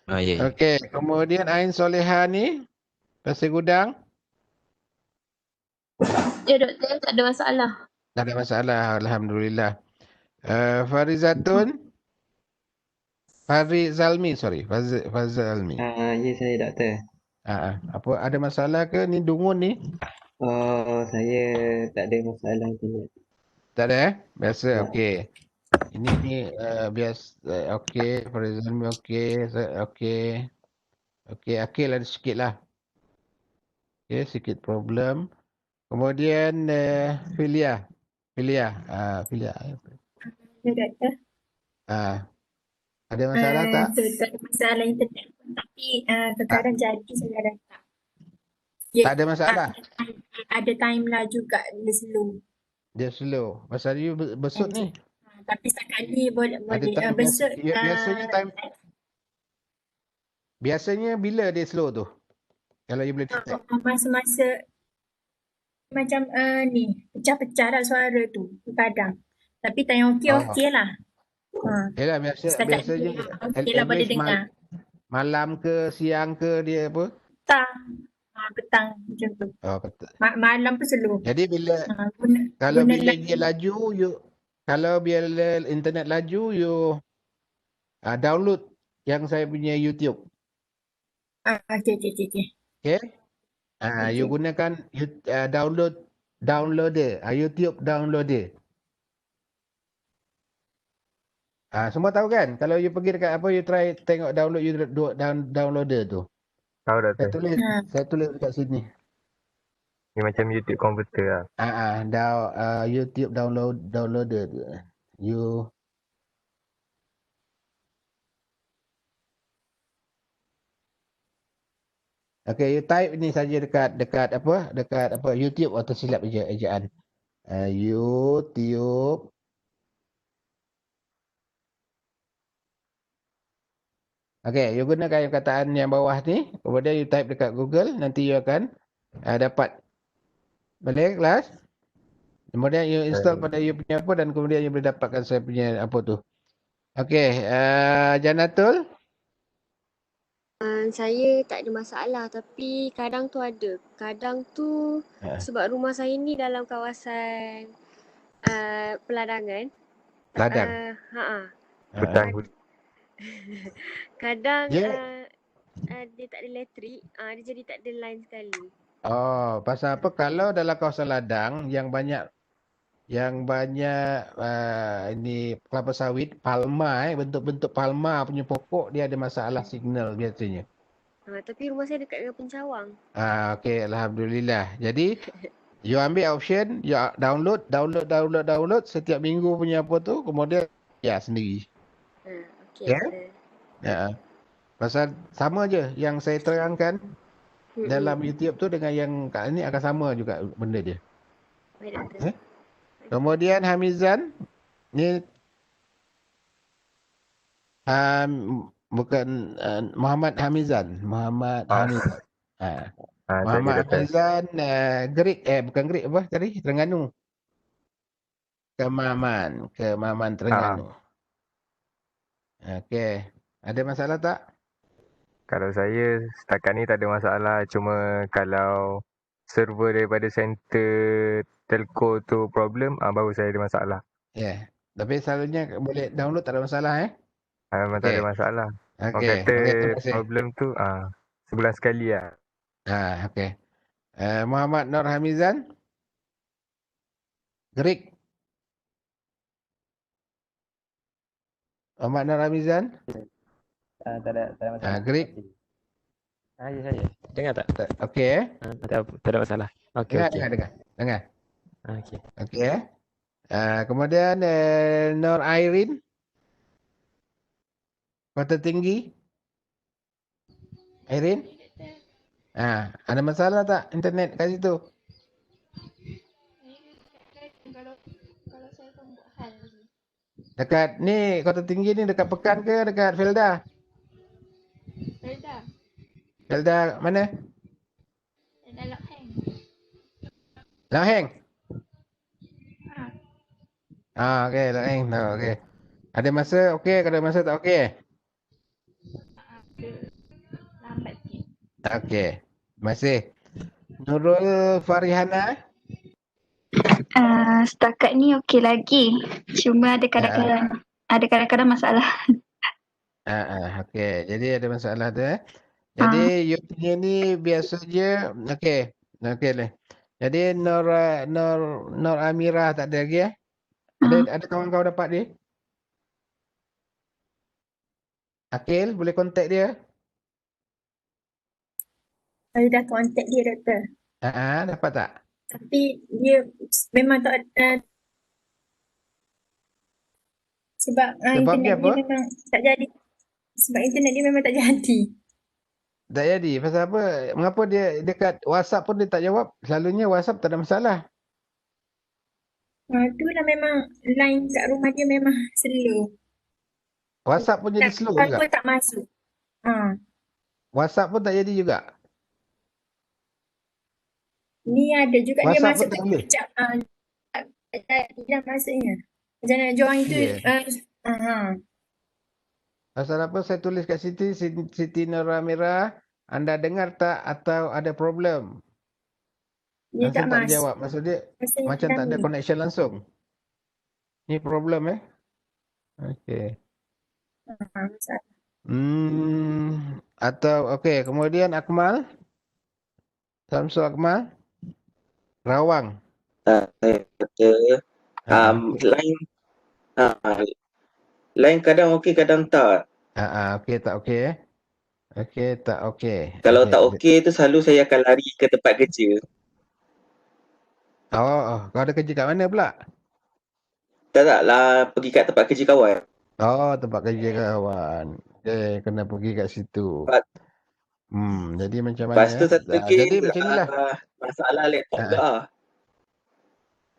Ya. Okey, kemudian Ain Soleha ni Pasir Gudang. Ya doktor, tak ada masalah. Tak ada masalah, alhamdulillah. Farizatun Farizalmi. Ya saya doktor. Apa ada masalah ke ni Dungun ni? Oh, saya tak ada masalah internet. Tak ada biasa okey. Ini biasa okey, Farizalmi okey, okey, Akil ada sikit lah. Okey, sikit problem. Kemudian Filia. Ya doktor. Ada masalah tak? Tak ada masalah internet pun, tapi kadang-kadang jadi saya datang. Tak ada masalah? Ada timeline juga dia slow. Pasal you besut ni. Tapi sekali boleh time besut. Biasanya bila dia slow tu? Kalau you boleh detect. Masa-masa macam ni pecah-pecah lah suara tu kadang. Tapi time okey lah. Yalah biasanya okey lah boleh dengar. Malam ke siang ke dia apa? Petang macam tu. Petang. Malam pun slow. Jadi bila kalau bila dia laju kalau bila internet laju you download yang saya punya YouTube. Okey. You gunakan downloader, YouTube downloader. Semua tahu kan? Kalau you pergi dekat apa, you try tengok downloader tu. Tahu doktor. Saya tulis dekat sini. Ni macam YouTube komputer lah. YouTube downloader tu. Okay, you type ni saja dekat apa YouTube atau silap ejaan. YouTube. Okey, you gunakan perkataan yang bawah ni, kemudian you type dekat Google, nanti you akan dapat. Boleh kelas? Kemudian you install pada you punya apa dan kemudian you boleh dapatkan saya punya apa tu. Okey, Janatul? Saya tak ada masalah tapi kadang tu ada. Kadang tu sebab rumah saya ni dalam kawasan peladangan. Ladang. Hutan. Kadang Ya. dia tak ada elektrik, dia jadi tak ada line sekali. Oh, pasal apa? Kalau dalam kawasan ladang yang banyak ini kelapa sawit, palma bentuk-bentuk palma punya pokok dia ada masalah signal biasanya. Tapi rumah saya dekat dengan pencawang. Okey, alhamdulillah. Jadi you ambil option, you download setiap minggu punya apa tu, kemudian ya sendiri. Okey. Ya? Ya. Pasal sama je yang saya terangkan dalam YouTube tu dengan yang kat ni akan sama juga benda dia. Baik, Doktor. Kemudian Hamizan ni bukan Muhammad Hamizan, Muhammad Hamizan. Muhammad Hamizan Greek bukan Greek apa tadi? Terengganu. Kemaman Terengganu. Okey. Ada masalah tak? Kalau saya setakat ni tak ada masalah. Cuma kalau server daripada center telco tu problem, baru saya ada masalah. Ya. Tapi selalunya boleh download tak ada masalah Memang tak ada masalah. Orang Okey. kata Terima kasih. problem tu sebulan sekali lah. Okey. Muhammad Nur Hamizan. Greek. Muhammad Nur Hamizan. Tak ada masalah. Greek. Ya. Dengar tak? Okey. Tak ada masalah. Okey. Dengar. Okey. Okey. Kemudian Nur Airin. Kota Tinggi. Airin. Ada masalah tak internet kat situ? Kalau saya pun buat hal lagi. Dekat ni Kota Tinggi ni dekat Pekan ke dekat Felda? Felda mana? Felda Lok Heng. Lok Heng. Okey, Lok Heng. Okey. Ada masa okey, kalau ada masa tak okey? Lambat sikit. Okey. Terima kasih. Nurul Farihana. Setakat ni okey lagi. Cuma ada kadang-kadang masalah. Okey. Jadi ada masalah tu Jadi you punya ni biasa je. Okey. Okey lah. Jadi Nur Amirah tak ada lagi Ada kawan-kawan dapat dia? Akil boleh kontak dia? Saya dah kontak dia, Doktor. Dapat tak? Tapi dia memang tak ada. Sebab internet dia memang tak jadi. Sebab internet dia memang tak jadi. Tak jadi. Pasal apa? Mengapa dia dekat WhatsApp pun dia tak jawab? Selalunya WhatsApp tak ada masalah. Itulah memang line kat rumah dia memang slow. WhatsApp pun jadi slow juga? Pun tak masuk. WhatsApp pun tak jadi juga? Ni ada juga dia WhatsApp masuk pun tak boleh? sekejap. Dia maksudnya. Macam nak join tu. Pasal apa saya tulis kat Siti Nur Amirah, anda dengar tak atau ada problem? Dia tak tak jawab. Maksud dia macam tak ada connection langsung. Ni problem Okey. Atau okey, kemudian Akmal. Samsul Akmal. Rawang. Line kadang okey, kadang tak. Okey tak okey Okey tak okey. Kalau tak okey tu selalu saya akan lari ke tempat kerja. Kau ada kerja kat mana pula? Taklah, pergi kat tempat kerja kawan. Tempat kerja kawan. Okey, kena pergi kat situ. Jadi macam mana? Lepas tu satu kes, jadi macam inilah. Masalah laptop tu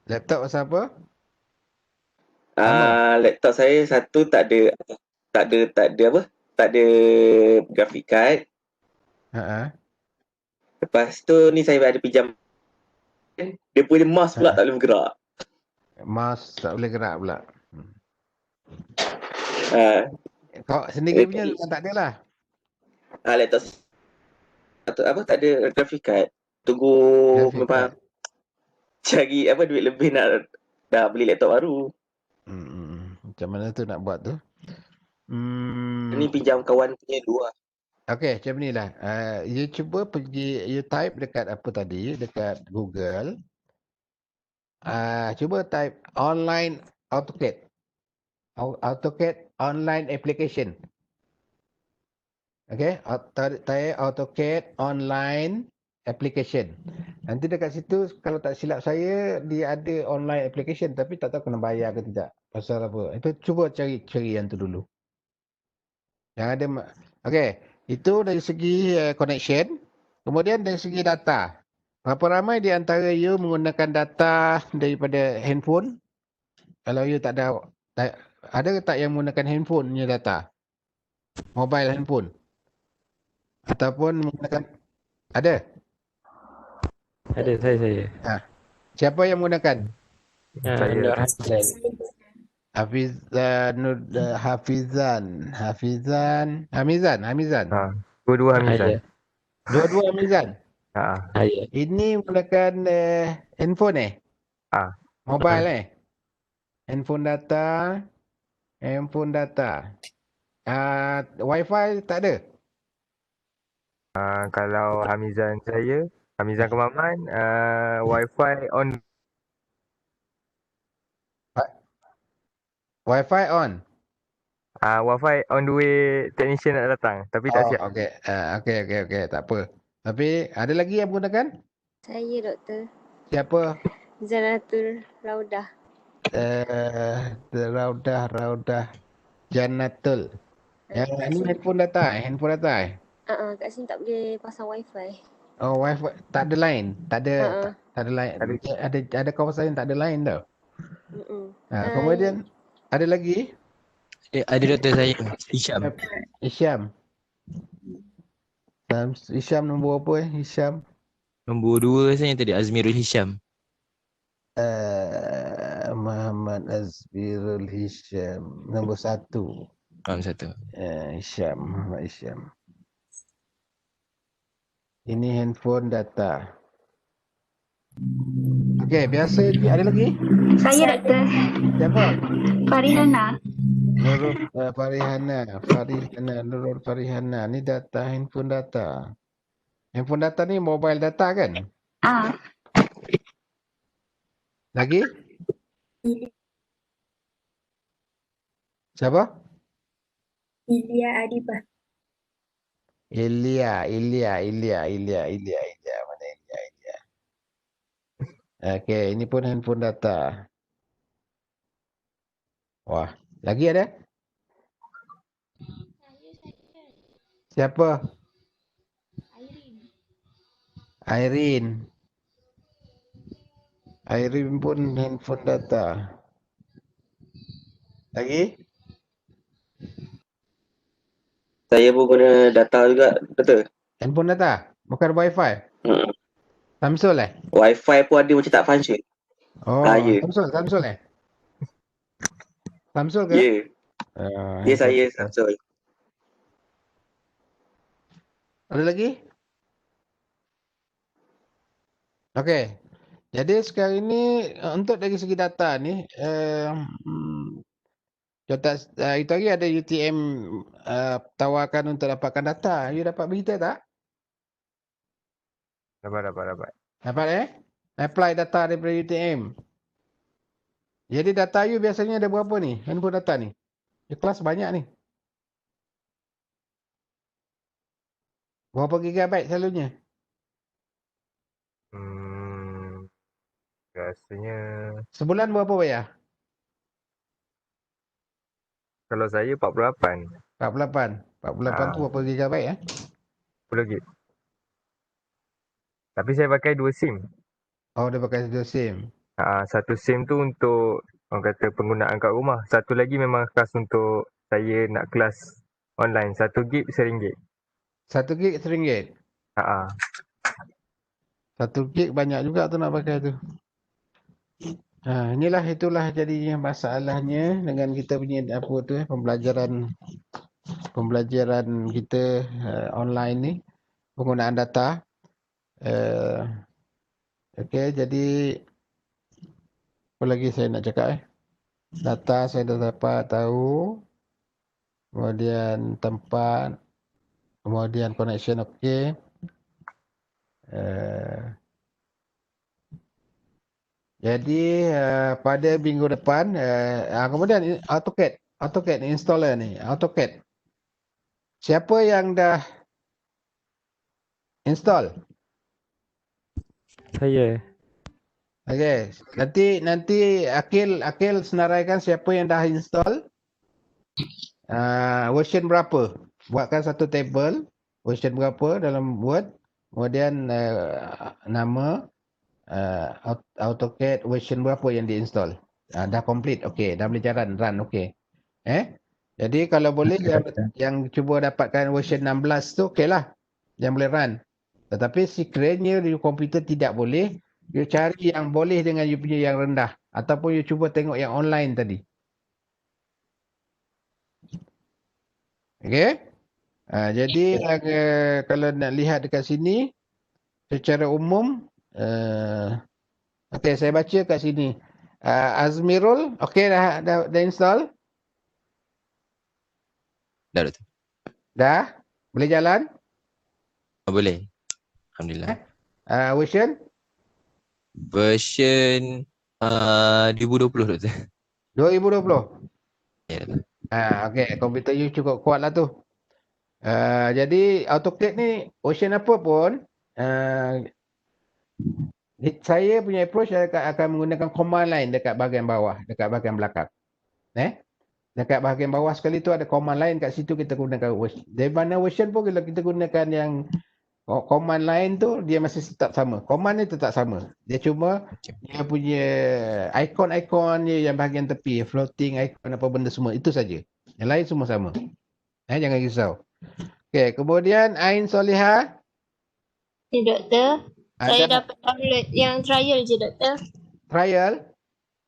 Laptop pasal apa? Laptop saya satu tak ada apa? tak ada graphic card. Lepas tu ni saya ada pinjam. Dia punya mouse pula tak boleh bergerak. Mouse tak boleh gerak pula. Kau Dia sendiri punya tak- memang tak ada lah. Laptop apa tak ada graphic card. Tunggu Graphic memang card. cari apa duit lebih nak dah beli laptop baru. Macam mana tu nak buat tu? Ni pinjam kawan punya dua. Okey, macam ni lah. You cuba pergi, you type dekat apa tadi, dekat Google. Cuba type online AutoCAD. AutoCAD online application. Okey, type AutoCAD online application. Nanti dekat situ, kalau tak silap saya, dia ada online application tapi tak tahu kena bayar ke tidak. Pasal apa. Itu cuba cari yang tu dulu. Yang ada, okey. Itu dari segi connection. Kemudian dari segi data. Berapa ramai di antara you menggunakan data daripada handphone? Kalau you tak ada ke tak yang menggunakan handphone punya data? Mobile handphone. Ataupun menggunakan, ada? Ada, saya. Siapa yang menggunakan? Saya. Hamizan. Dua-dua Hamizan. Dua-dua Hamizan. Saya. Ini menggunakan handphone mobile handphone data. Wifi tak ada. Kalau Hamizan Kemaman, Wi-Fi on. Wi-Fi on. Wi-Fi on the way technician nak datang tapi tak siap. Okey, tak apa. Tapi ada lagi yang menggunakan? Saya, Doktor. Siapa? Zanatul Raudah. Raudah Janatul. Yang ini handphone data Kat sini tak boleh pasang wifi. Oh, wifi tak ada line. Tak ada line. Ada kawasan yang tak ada line tau. Kemudian ada lagi? Ada doktor saya, Hisham. Hisham nombor apa Hisham? Nombor 2 rasanya tadi, Azmirul Hisham. Muhammad Azmirul Hisham. Nombor 1. Hisham, Muhammad Hisham. Ini handphone data. Okey, biasa ada lagi? Saya, Doktor. Siapa? Farihana. Nurul Farihana. Ni data, handphone data. Handphone data ni mobile data kan? Lagi? Siapa? Ilya Adibah. Ilya. Mana Ilya? Okey, ini pun handphone data. Wah, lagi ada? Siapa? Irene pun handphone data. Lagi? Saya pun guna data juga, betul? Handphone data? Bukan wifi? Samsung Wifi pun ada macam tak function. Ya. Samsung Samsung ke? Ya. Ya, saya Samsung. Ada lagi? Okey. Jadi sekarang ini untuk dari segi data ni, itu lagi ada UTM tawarkan untuk dapatkan data. You dapat berita tak? Dapat. Dapat Apply data daripada UTM. Jadi data you biasanya ada berapa ni? Handphone data ni? Kelas banyak ni. Berapa gigabyte selalunya? Rasanya sebulan berapa bayar? Kalau saya 48. 48 tu berapa gigabyte 10 gig. Tapi saya pakai 2 SIM. Oh, dia pakai 2 SIM. Satu SIM tu untuk orang kata penggunaan kat rumah. Satu lagi memang khas untuk saya nak kelas Online 1 gig RM1. 1 gig RM1. Ha. 1 gig banyak juga tu nak pakai tu. Itulah jadinya masalahnya dengan kita punya pembelajaran kita online ni, penggunaan data. Okey, jadi apa lagi saya nak cakap Data saya dah dapat tahu. Kemudian tempat, kemudian connection okey. Jadi pada minggu depan kemudian AutoCAD installer ni, AutoCAD. Siapa yang dah install? Saya. Okey, nanti Akil senaraikan siapa yang dah install. Version berapa? Buatkan satu table, version berapa dalam Word. Kemudian nama AutoCAD version berapa yang diinstall. Dah complete, okey, dah boleh jalan, run, okey. Jadi kalau boleh yang cuba dapatkan version 16 tu okeylah, yang boleh run. Tetapi sekiranya di komputer tidak boleh, you cari yang boleh dengan you punya yang rendah, ataupun you cuba tengok yang online tadi. Okey. Jadi kalau nak lihat dekat sini secara umum, okey, saya baca kat sini. Azmirul, okey, dah install? Dah tu. Dah? Boleh jalan? Boleh. Alhamdulillah. Version 2020 Doktor. 2020? Ya, Doktor. Okey, komputer you cukup kuat lah tu. Jadi AutoCAD ni version apa pun, saya punya approach akan menggunakan command line dekat bahagian bawah, dekat bahagian belakang. Dekat bahagian bawah sekali tu ada command line, kat situ kita gunakan version. Dari mana version pun kalau kita gunakan yang command line tu, dia masih tetap sama. Command ni tetap sama. Dia cuma dia punya ikon-ikon yang bahagian tepi, floating icon apa benda semua, itu saja. Yang lain semua sama. Jangan risau. Okey, kemudian Ain Solihah. Ya, Doktor. Saya dapat download yang trial je, Doktor. Trial?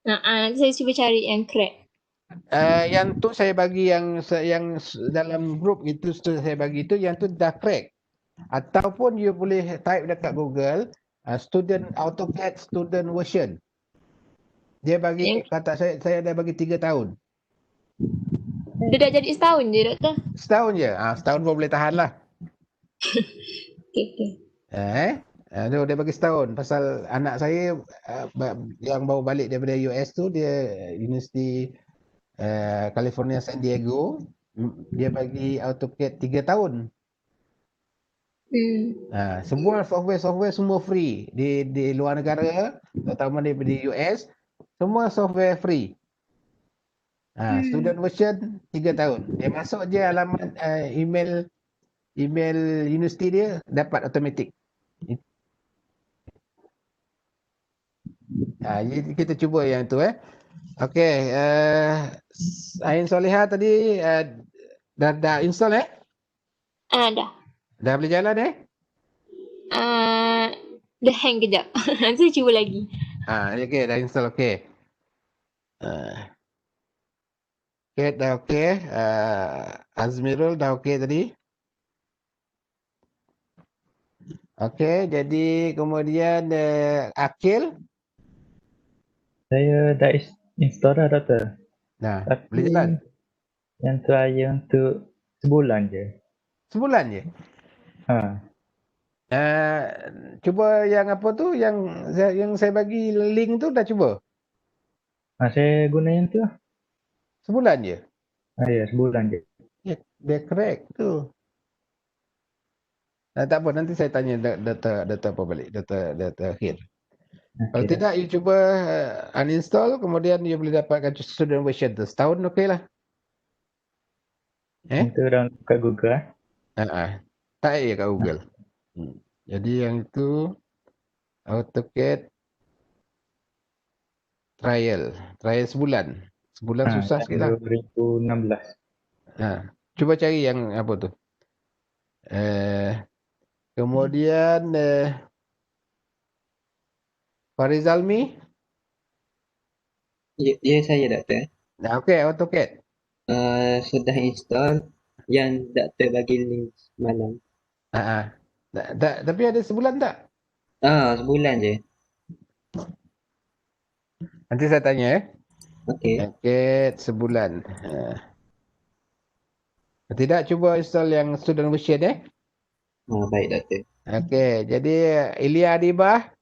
Nanti saya cuba cari yang crack. Yang tu saya bagi yang dalam grup itu saya bagi itu, yang tu dah crack. Ataupun you boleh type dekat Google student AutoCAD student version. Dia bagi kata saya dah bagi 3 tahun. Dia dah jadi setahun je, Doktor. Setahun je? Setahun pun boleh tahan lah. Okay. Dia bagi setahun. Pasal anak saya yang baru balik daripada US tu, dia University California San Diego, dia bagi AutoCAD 3 tahun. Semua software semua free di luar negara, terutama di US, semua software free. Student version 3 tahun. Dia masuk je alamat email universiti dia, dapat automatic. Jadi kita cuba yang tu Okey, Ain Solihah tadi dah install Dah. Dah boleh jalan Dah hang kejap. Nanti saya cuba lagi. Okey, dah install okey. Okey, dah okey. Azmirul dah okey tadi. Okey, jadi kemudian Akil. Saya dah install dah, Doktor. Tapi boleh jalan? Yang trial untuk sebulan je. Sebulan je? Cuba yang apa tu, yang saya bagi link tu dah cuba? Saya guna yang tu. Sebulan je? Ya, sebulan je. Dia crack tu. Tak apa, nanti saya tanya data apa balik, data akhir. Kalau tidak, you cuba uninstall, kemudian you boleh dapatkan student version tu. Setahun okey lah. Itu download kat Google Tak kat Google. Jadi yang itu AutoCAD trial sebulan. Sebulan susah sikit lah. 2016. Cuba cari yang apa tu. Kemudian Farizalmi. Ya, saya doktor. Okey, AutoCAD. Sudah install yang doktor bagi link semalam. Tapi ada sebulan tak? Sebulan je. Nanti saya tanya Okey. AutoCAD sebulan. Tidak, cuba install yang student version Baik doktor. Okey, jadi Ilya Adibah.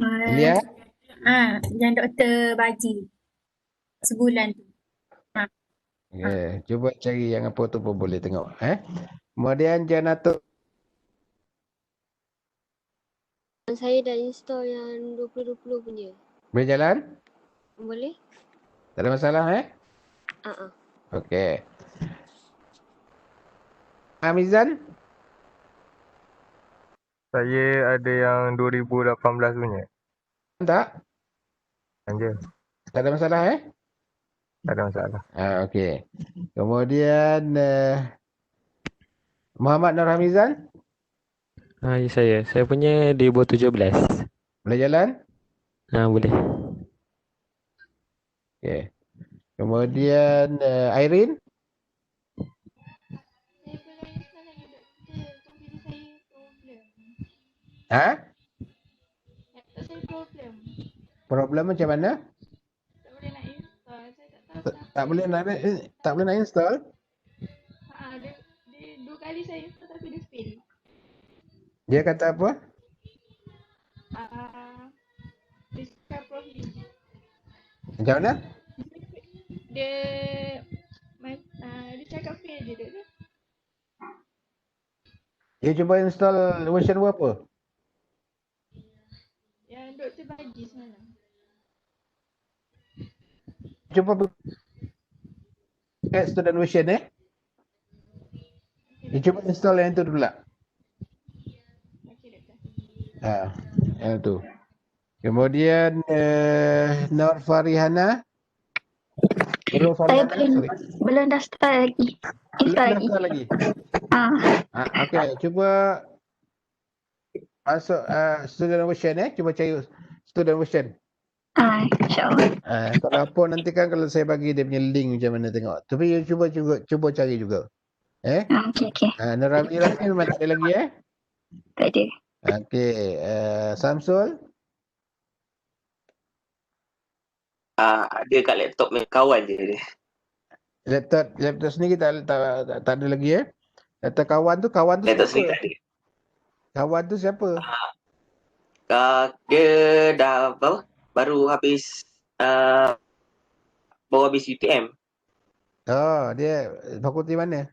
Ilya? Yang doktor bagi sebulan tu. Cuba cari yang apa tu pun boleh tengok. Kemudian Janatul. Saya dah install yang 2020 punya. Boleh jalan? Boleh? Tak ada masalah Okey. Amizan? Saya ada yang 2018 punya. Tak? Je. Tak ada masalah Tak ada masalah. Okey. Kemudian Muhammad Nur Hamizan? Ya saya punya 2017. Boleh jalan? Boleh. Okey. Kemudian Irene? Problem macam mana? Tak boleh nak install? Dia 2 kali saya install tapi dia fail. Dia kata apa? Dia cakap profit. Macam mana? Dia cakap fail je tu. Dia cuba install version berapa? Yang doktor bagi semalam. Cuba student version Dia cuba install yang tu dulu lah. Yang tu. Kemudian Nur Farihana. Saya belum dah start lagi. Install lagi. Okey, cuba masuk student version Cuba cari student version. InsyaAllah. Kalau apa nanti kan kalau saya bagi dia punya link macam mana tengok. Tapi you cuba cari juga. Okey. Nurabi Rahmi memang tak ada lagi Tak ada. Okey, Samsul. Ada kat laptop kawan je dia. Laptop sendiri tak ada lagi Laptop kawan tu Laptop sendiri siapa? tak ada. Kawan tu siapa? Dia dah baru habis UTM. Dia fakulti mana?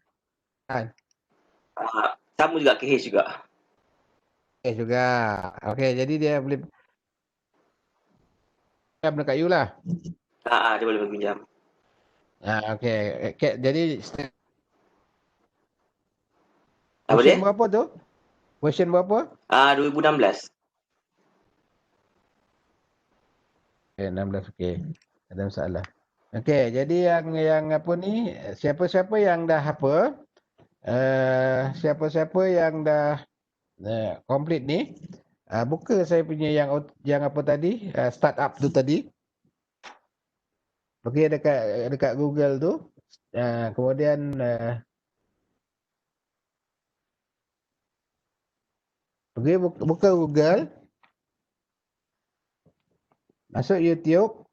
Sama juga KH juga. Juga. Okey, jadi dia boleh pinjam dekat you lah. Dia boleh pinjam. Okey. Jadi Apa dia? berapa tu? Version berapa? 2016. 16 okey. Tak ada masalah. Okey, jadi yang apa ni, siapa-siapa yang dah siapa-siapa yang dah complete ni, buka saya punya yang apa tadi, startup tu tadi. Okey, dekat Google tu. Kemudian buka Google. Masuk YouTube.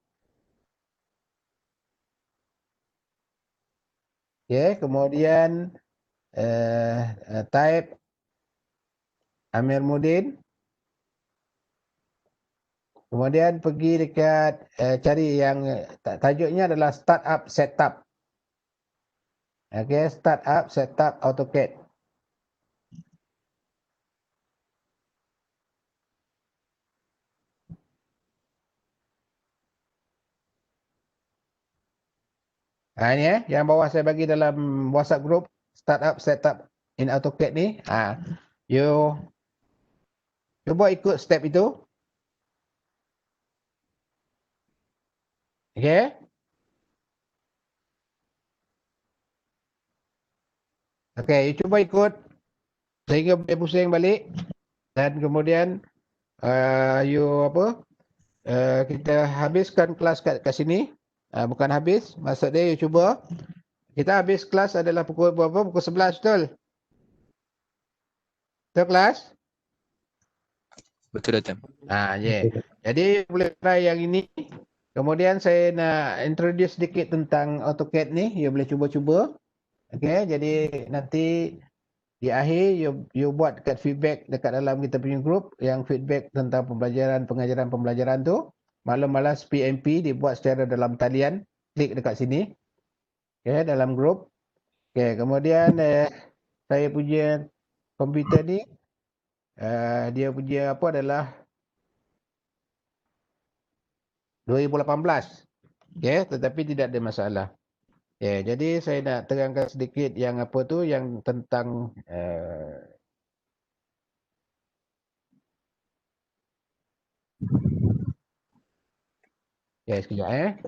Kemudian type Amir Mudin. Kemudian pergi dekat cari yang tajuknya adalah Startup Setup. Startup Setup AutoCAD. Ini yang bawah saya bagi dalam WhatsApp group Startup Setup in AutoCAD ni. You cuba ikut step itu. Okey. Okey, you cuba ikut sehingga boleh pusing balik dan kemudian kita habiskan kelas kat sini. Bukan habis, maksud dia you cuba. Kita habis kelas adalah pukul berapa? Pukul 11, betul? Betul kelas? Betul Datuk. Jadi boleh try yang ini. Kemudian saya nak introduce sedikit tentang AutoCAD ni. You boleh cuba-cuba. Okey, jadi nanti di akhir you buat dekat feedback dekat dalam kita punya group yang feedback tentang pengajaran pembelajaran tu. Malam-malam PMP dibuat secara dalam talian. Klik dekat sini. Okey, dalam group. Okey, kemudian saya punya komputer ni dia punya apa adalah 2018. Okey, tetapi tidak ada masalah. Ya, jadi saya nak terangkan sedikit yang apa tu yang tentang sekejap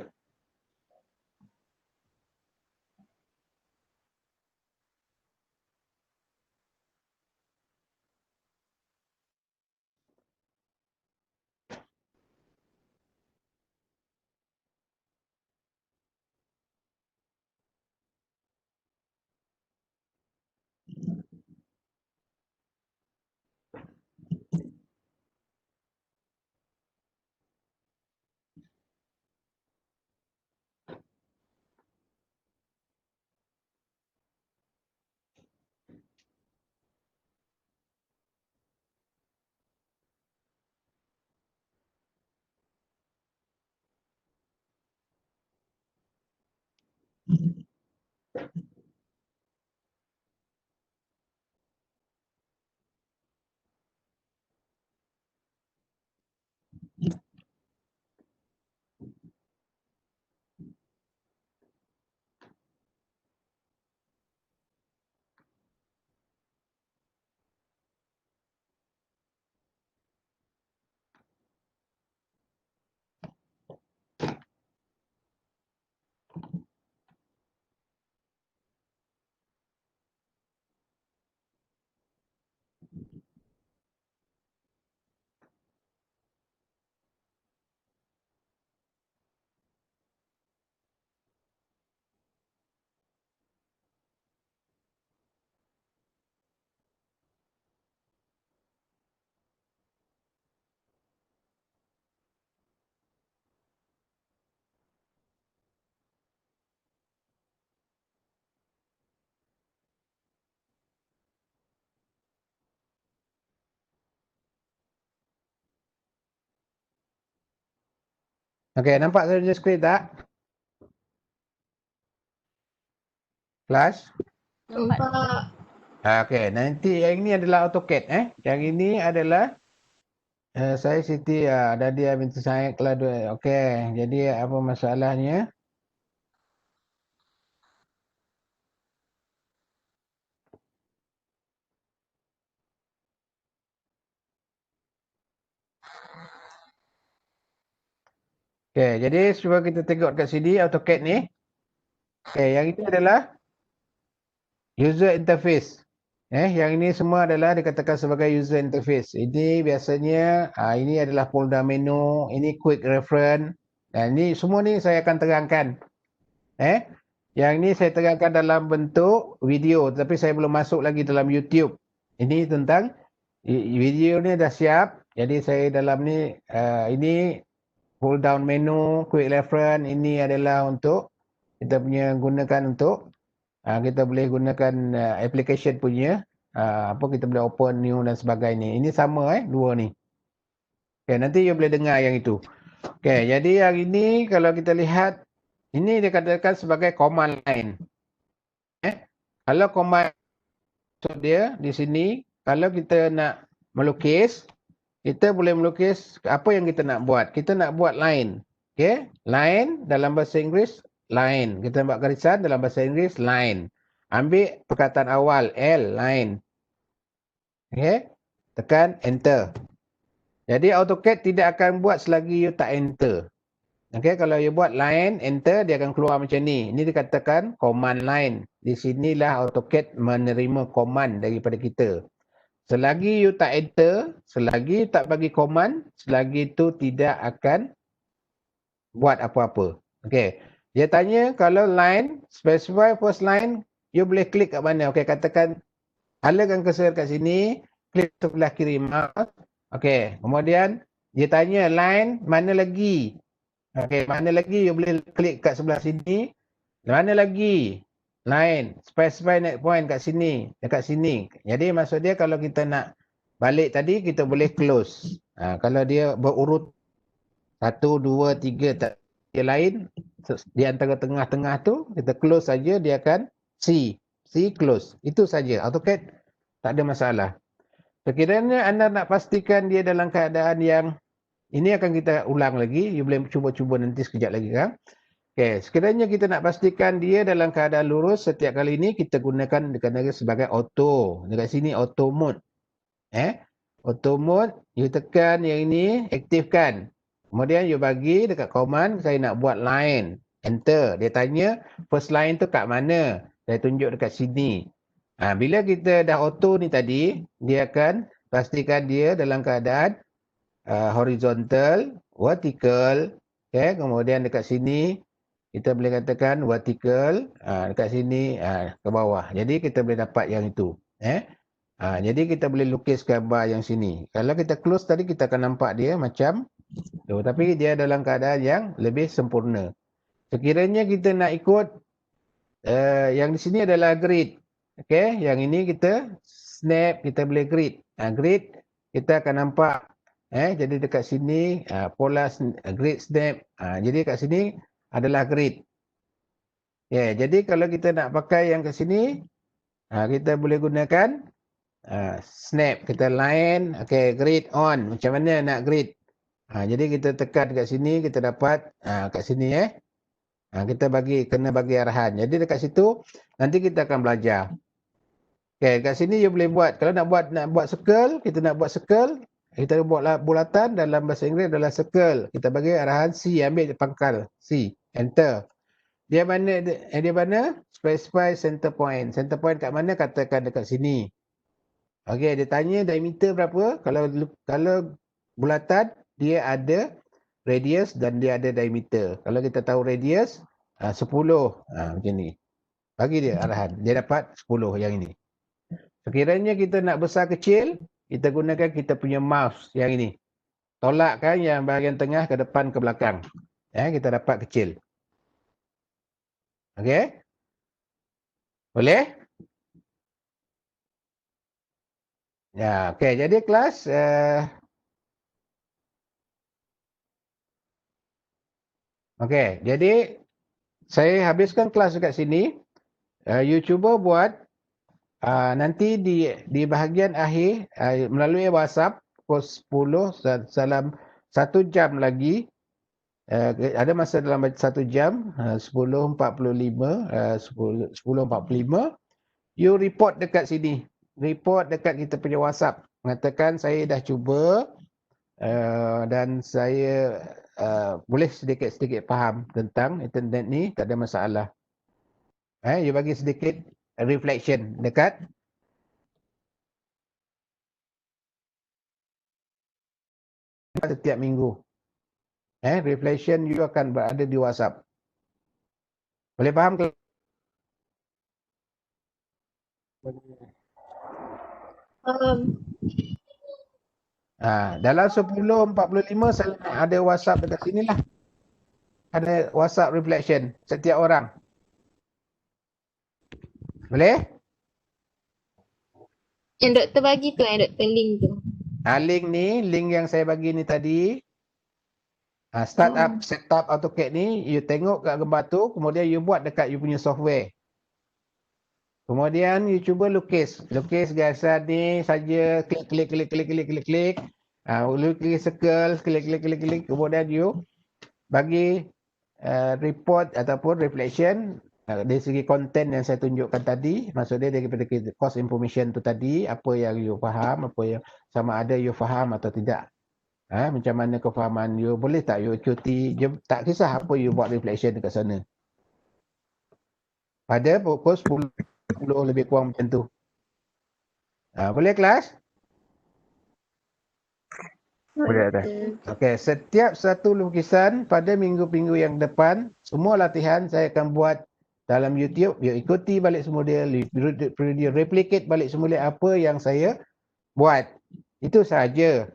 Okey, nampak saya punya skrin tak? Kelas? Nampak. Okey, nanti yang ini adalah AutoCAD Yang ini adalah saya Siti dan dia minta saya kelas 2. Okey, jadi apa masalahnya? Okey, jadi cuba kita tengok kat sini AutoCAD ni. Okey, yang ini adalah user interface. Yang ini semua adalah dikatakan sebagai user interface. Ini biasanya ini adalah folder menu, ini quick reference. Dan ini semua ni saya akan terangkan. Yang ini saya terangkan dalam bentuk video, tapi saya belum masuk lagi dalam YouTube. Ini tentang video ni dah siap. Jadi saya dalam ni ini pull down menu, quick reference, ini adalah untuk kita punya gunakan untuk kita boleh gunakan application punya kita boleh open new dan sebagainya. Ini sama dua ni. Okey, nanti you boleh dengar yang itu. Okey, jadi yang ini kalau kita lihat ini dikatakan sebagai command line. Kalau command maksud dia di sini kalau kita nak melukis, kita boleh melukis apa yang kita nak buat. Kita nak buat line. Okey, line dalam bahasa Inggeris line. Kita buat garisan dalam bahasa Inggeris line. Ambil perkataan awal L, line. Okey. Tekan enter. Jadi AutoCAD tidak akan buat selagi you tak enter. Okey, kalau you buat line, enter, dia akan keluar macam ni. Ini dikatakan command line. Di sinilah AutoCAD menerima command daripada kita. Selagi you tak enter, selagi you tak bagi command, selagi itu tidak akan buat apa-apa. Okey. Dia tanya kalau line, specify first line, you boleh klik kat mana? Okey, katakan halakan cursor kat sini, klik sebelah kiri mouse. Okey, kemudian dia tanya line mana lagi? Okey, mana lagi you boleh klik kat sebelah sini. Mana lagi? Line, specify next point kat sini, dekat sini. Jadi maksud dia kalau kita nak balik tadi, kita boleh close. Kalau dia berurut 1, 2, 3, tak dia lain, di antara tengah-tengah tu, kita close saja, dia akan C close. Itu saja. AutoCAD tak ada masalah. Sekiranya anda nak pastikan dia dalam keadaan yang, ini akan kita ulang lagi, you boleh cuba-cuba nanti sekejap lagi kan. Okay, sekiranya kita nak pastikan dia dalam keadaan lurus, setiap kali ini kita gunakan sebagai auto. Dekat sini auto mode. Auto mode, you tekan yang ini, aktifkan. Kemudian you bagi dekat command, saya nak buat line. Enter. Dia tanya, first line tu kat mana? Saya tunjuk dekat sini. Bila kita dah auto ni tadi, dia akan pastikan dia dalam keadaan horizontal, vertical. Okay, kemudian dekat sini, kita boleh katakan vertical, dekat sini ke bawah. Jadi kita boleh dapat yang itu. Jadi kita boleh lukis gambar yang sini. Kalau kita close tadi, kita akan nampak dia macam tu. Tapi dia dalam keadaan yang lebih sempurna. Sekiranya kita nak ikut, yang di sini adalah grid. Okay, yang ini kita snap, kita boleh grid. Grid, kita akan nampak. Jadi dekat sini, pola grid snap. Jadi kat sini, adalah grid. Jadi kalau kita nak pakai yang ke sini, kita boleh gunakan snap, kita line, grid on. Macam mana nak grid? Jadi kita tekan dekat sini, kita dapat kat sini kita kena bagi arahan. Jadi dekat situ nanti kita akan belajar. Kat sini you boleh buat. Kalau nak buat circle, kita nak buat circle, kita buat bulatan, dalam bahasa Inggeris adalah circle. Kita bagi arahan C, ambil pangkal C. Enter. Dia mana? Specify center point. Center point kat mana? Katakan dekat sini. Okey, dia tanya diameter berapa? Kalau bulatan, dia ada radius dan dia ada diameter. Kalau kita tahu radius, 10. Macam ni. Bagi dia arahan. Dia dapat 10 yang ini. Sekiranya kita nak besar kecil, kita gunakan kita punya mouse yang ini. Tolakkan yang bahagian tengah ke depan ke belakang. Kita dapat kecil. Okey? Boleh? Ya, okey. Jadi kelas okey, jadi saya habiskan kelas dekat sini. You cuba buat nanti di bahagian akhir melalui WhatsApp pukul 10 dalam 1 jam lagi. Ada masa dalam 1 jam, 10.45, 10.45, you report dekat sini. Report dekat kita punya WhatsApp. Mengatakan saya dah cuba dan saya boleh sedikit-sedikit faham tentang internet ni, tak ada masalah. You bagi sedikit reflection dekat setiap minggu. Reflection you akan berada di WhatsApp. Boleh faham ke? Dalam 10.45 saya ada WhatsApp dekat sini lah. Ada WhatsApp reflection setiap orang. Boleh? Yang doktor bagi tu, yang doktor link tu. Link ni, link yang saya bagi ni tadi. Startup, setup AutoCAD ni, you tengok kat gambar tu, kemudian you buat dekat you punya software. Kemudian you cuba lukis. Lukis gasan ni saja, klik. Lukis circle, klik. Kemudian you bagi report ataupun reflection dari segi konten yang saya tunjukkan tadi. Maksudnya daripada course information tu tadi, apa yang you faham, apa yang sama ada you faham atau tidak. Macam mana kefahaman you, boleh tak you cuti, tak kisah apa you buat reflection dekat sana. Pada pukul 10 lebih kurang macam tu. Boleh kelas? Boleh tak? Okey, setiap satu lukisan pada minggu-minggu yang depan, semua latihan saya akan buat dalam YouTube. You ikuti balik semula dia, replicate balik semula apa yang saya buat. Itu sahaja.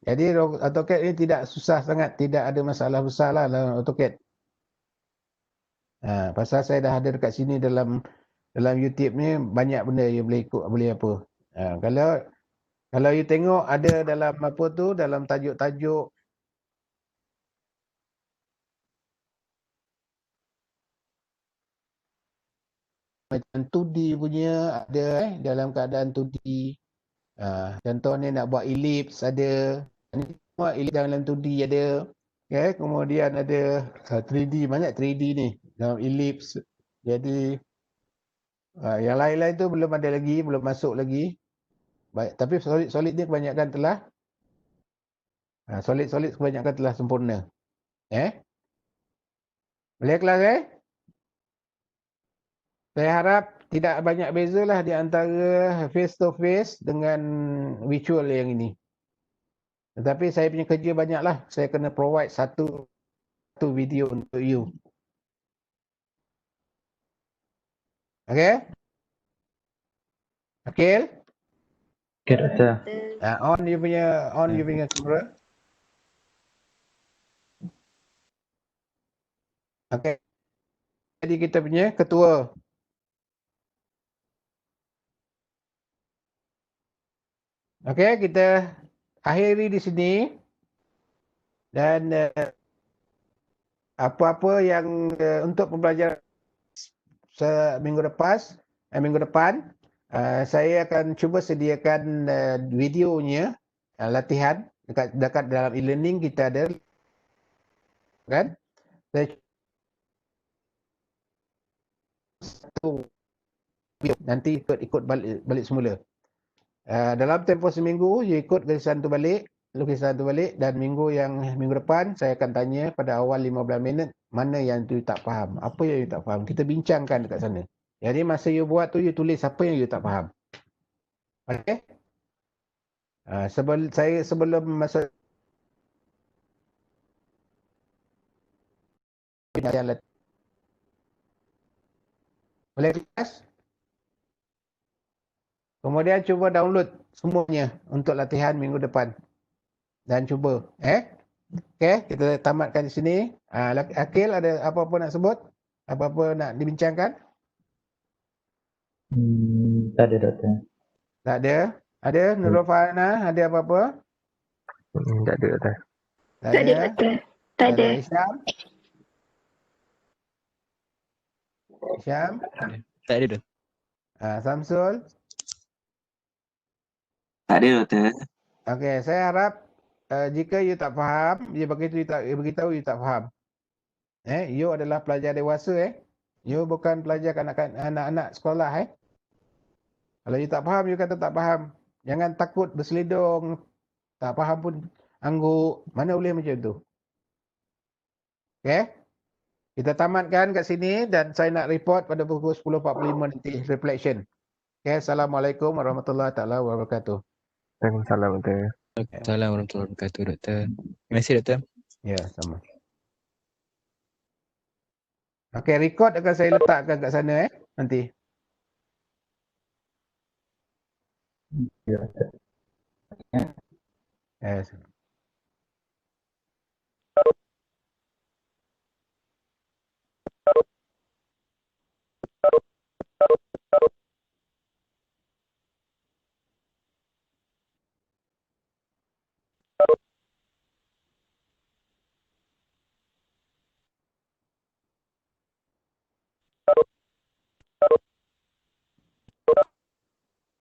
Jadi AutoCAD ini tidak susah sangat, tidak ada masalah besar lah dalam AutoCAD. Pasal saya dah ada dekat sini dalam YouTube ni banyak benda you boleh ikut, boleh apa. Kalau you tengok ada dalam apa tu, dalam tajuk-tajuk macam 2D punya ada dalam keadaan 2D. Contohnya nak buat ellipse ada. Ini semua ellipse dalam 2D ada. Kemudian ada 3D, banyak 3D ni dalam ellipse. Jadi yang lain-lain tu belum ada lagi, belum masuk lagi. Baik, tapi solid ni kebanyakan telah solid kebanyakan telah sempurna. Boleh kelas Saya harap tidak banyak beza lah di antara face to face dengan virtual yang ini. Tetapi saya punya kerja banyak lah. Saya kena provide satu video untuk you. Okay? Akil? Okay, Doktor. On you punya kamera. Okay. Jadi kita punya ketua. Okay, kita akhiri di sini. Dan apa-apa yang untuk pembelajaran minggu depan, saya akan cuba sediakan videonya, latihan dekat dalam e-learning kita ada, kan? Saya nanti ikut balik semula. Dalam tempoh seminggu, you ikut lukisan tu balik, dan minggu depan saya akan tanya pada awal 15 minit mana yang you tak faham, apa yang you tak faham. Kita bincangkan dekat sana. Jadi masa you buat tu, you tulis apa yang you tak faham. Okey? Sebelum masuk boleh kelas? Kemudian cuba download semuanya untuk latihan minggu depan. Dan cuba. Okey, kita tamatkan di sini. Akil ada apa-apa nak sebut? Apa-apa nak dibincangkan? Tak ada, Doktor. Tak ada? Ada? Nurul Farhana, ada apa-apa? Tak ada, Doktor. Tak ada, Doktor. Tak ada. Isyam? Tak ada, Doktor. Samsul? Tak ada, Doktor. Okey, saya harap jika you tak faham, you beritahu you tak faham. You adalah pelajar dewasa. You bukan pelajar anak-anak sekolah. Kalau you tak faham, you kata tak faham. Jangan takut berselidung. Tak faham pun angguk. Mana boleh macam tu. Okey? Kita tamatkan kat sini dan saya nak report pada pukul 10.45 nanti reflection. Okey, Assalamualaikum warahmatullahi taala wabarakatuh. Waalaikumsalam, Doktor. Waalaikumsalam warahmatullahi wabarakatuh, Doktor. Terima kasih, Doktor. Ya, sama. Okey, record akan saya letakkan kat sana nanti. Ya, Doktor. Yes.